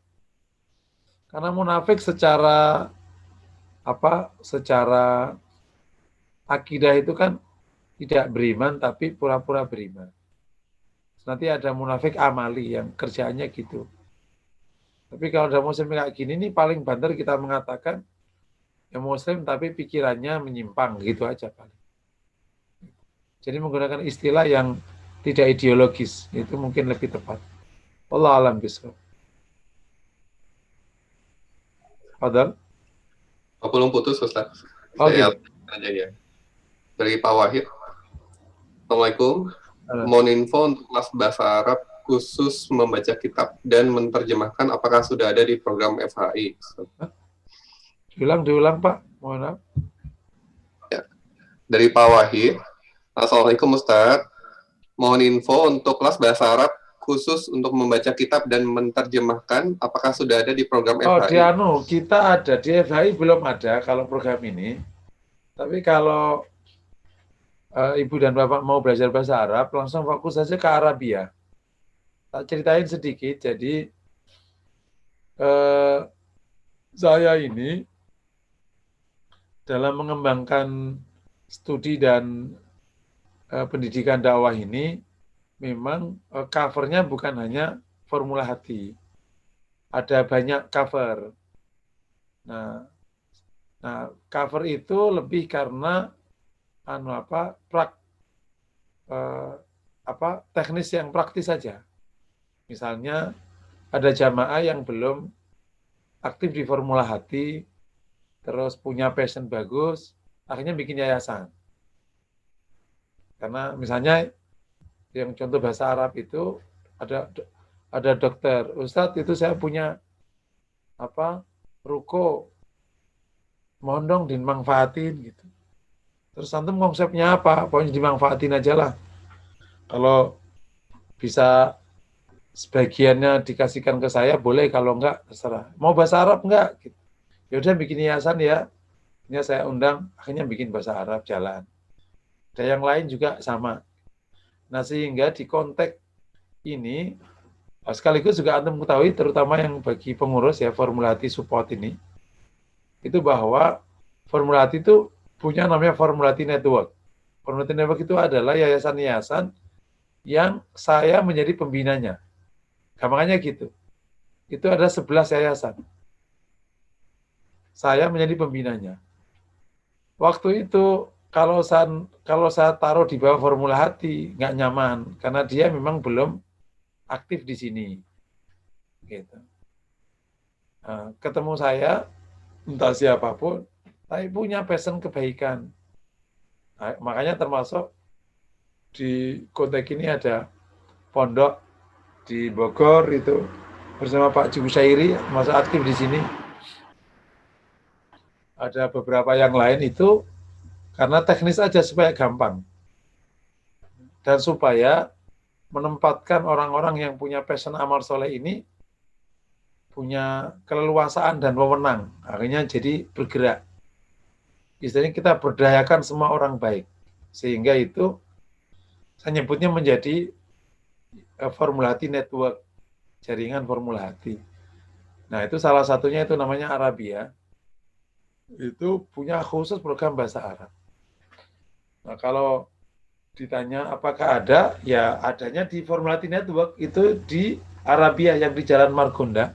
Speaker 1: karena munafik secara secara akidah itu kan tidak beriman tapi pura-pura beriman. Nanti ada munafik amali yang kerjaannya gitu. Tapi kalau ada muslim kayak gini, ini paling banter kita mengatakan ya muslim tapi pikirannya menyimpang, gitu aja paling. Jadi menggunakan istilah yang tidak ideologis, itu mungkin lebih tepat. Wallahu a'lam bishawab. Fadal.
Speaker 3: Belum putus, Ustaz.
Speaker 1: Oh,
Speaker 3: Saya
Speaker 1: gitu.
Speaker 3: aja ya. Dari Pak Wahid. Assalamualaikum. Mohon info untuk kelas bahasa Arab khusus membaca kitab dan menerjemahkan apakah sudah ada di program FHI?
Speaker 1: Diulang Pak. Mohon maaf.
Speaker 3: Ya. Dari Pak Wahid. Assalamualaikum Ustaz. Mohon info untuk kelas bahasa Arab khusus untuk membaca kitab dan menerjemahkan apakah sudah ada di program FHI?
Speaker 1: Oh, kita ada di FHI, belum ada kalau program ini. Tapi kalau Ibu dan Bapak mau belajar bahasa Arab, langsung fokus saja ke Arabia. Tak ceritain sedikit, jadi saya ini dalam mengembangkan studi dan pendidikan dakwah ini, memang covernya bukan hanya formula hati. Ada banyak cover. Nah, cover itu lebih karena teknis yang praktis saja. Misalnya ada jamaah yang belum aktif di formula hati, terus punya passion bagus, akhirnya bikin yayasan. Karena misalnya yang contoh bahasa Arab itu ada dokter, Ustadz itu saya punya ruko, mohon dong dimanfaatin gitu. Terus antum konsepnya apa? Pokoknya dimanfaatin aja lah. Kalau bisa sebagiannya dikasihkan ke saya boleh, kalau enggak terserah. Mau bahasa Arab enggak? Gitu. Ya udah bikin yayasan ya. Ini saya undang, akhirnya bikin bahasa Arab jalan. Ada yang lain juga sama. Nah sehingga di konteks ini sekaligus juga antum ketahui, terutama yang bagi pengurus ya Formulati Support ini, itu bahwa Formulati itu punya namanya Formulati Network. Formulati Network itu adalah yayasan-yayasan yang saya menjadi pembinanya. Gampangnya gitu. Itu ada 11 yayasan. Saya menjadi pembinanya. Waktu itu kalau saya taruh di bawah formula hati, nggak nyaman karena dia memang belum aktif di sini. Gitu. Nah, ketemu saya, entah siapapun, tapi punya passion kebaikan. Nah, makanya termasuk di konteks ini ada pondok di Bogor itu bersama Pak Jubusairi, masa aktif di sini. Ada beberapa yang lain itu karena teknis aja supaya gampang. Dan supaya menempatkan orang-orang yang punya passion amal soleh ini punya keleluasaan dan wewenang. Akhirnya jadi bergerak. istilahnya kita berdayakan semua orang baik. Sehingga itu saya nyebutnya menjadi Formula Hati Network, jaringan Formula Hati. Nah, itu salah satunya itu namanya Arabia. Itu punya khusus program bahasa Arab. Nah, kalau ditanya apakah ada, ya adanya di Formula Hati Network, itu di Arabia yang di Jalan Margonda.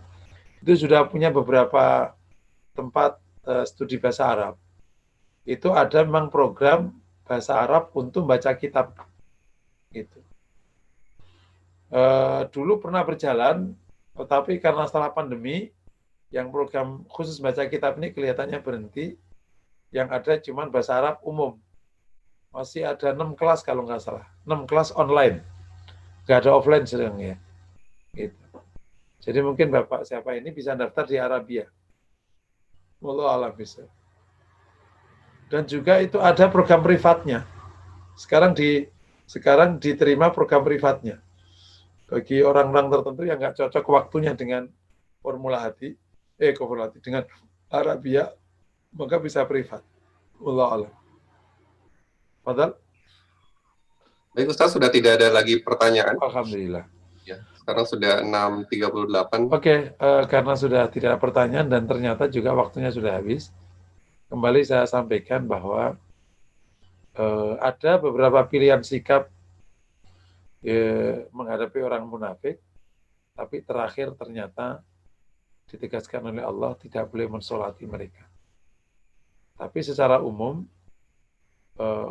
Speaker 1: Itu sudah punya beberapa tempat studi bahasa Arab. Itu ada memang program bahasa Arab untuk baca kitab. Gitu. Dulu pernah berjalan, tetapi karena setelah pandemi, yang program khusus baca kitab ini kelihatannya berhenti. Yang ada cuma bahasa Arab umum. Masih ada 6 kelas kalau nggak salah. 6 kelas online. Nggak ada offline sedang ya. Gitu. Jadi mungkin Bapak siapa ini bisa daftar di Arabia. Wallahu a'lam bishawab. Dan juga itu ada program privatnya. Sekarang diterima program privatnya. Bagi orang-orang tertentu yang nggak cocok waktunya dengan Formula Hati, dengan Arabia, maka bisa privat. Wallahu a'lam. Padahal,
Speaker 3: Baik Ustaz, sudah tidak ada lagi pertanyaan.
Speaker 1: alhamdulillah.
Speaker 3: Ya, sekarang sudah 6.38.
Speaker 1: Oke, karena sudah tidak ada pertanyaan dan ternyata juga waktunya sudah habis, kembali saya sampaikan bahwa ada beberapa pilihan sikap menghadapi orang munafik, tapi terakhir ternyata ditegaskan oleh Allah tidak boleh mensolati mereka. Tapi secara umum,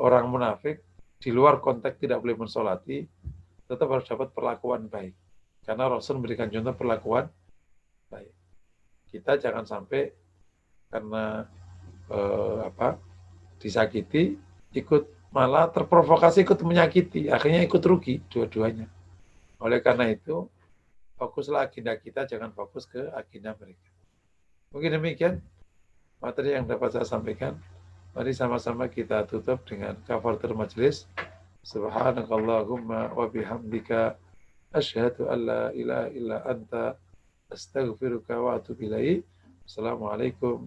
Speaker 1: orang munafik di luar konteks tidak boleh mensolati, tetap harus dapat perlakuan baik. Karena Rasul memberikan contoh perlakuan baik. Kita jangan sampai karena disakiti, malah terprovokasi ikut menyakiti, akhirnya ikut rugi dua-duanya. Oleh karena itu, fokuslah agenda kita, jangan fokus ke agenda mereka. Mungkin demikian materi yang dapat saya sampaikan. Mari sama-sama kita tutup dengan kafaratul majelis. Subhanakallahumma wa bihamdika asyhadu an la ilaha illa anta astaghfiruka wa atubu ilaik. Assalamualaikum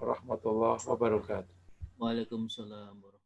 Speaker 1: warahmatullahi wabarakatuh.
Speaker 4: Waalaikumsalam warahmatullahi wabarakatuh.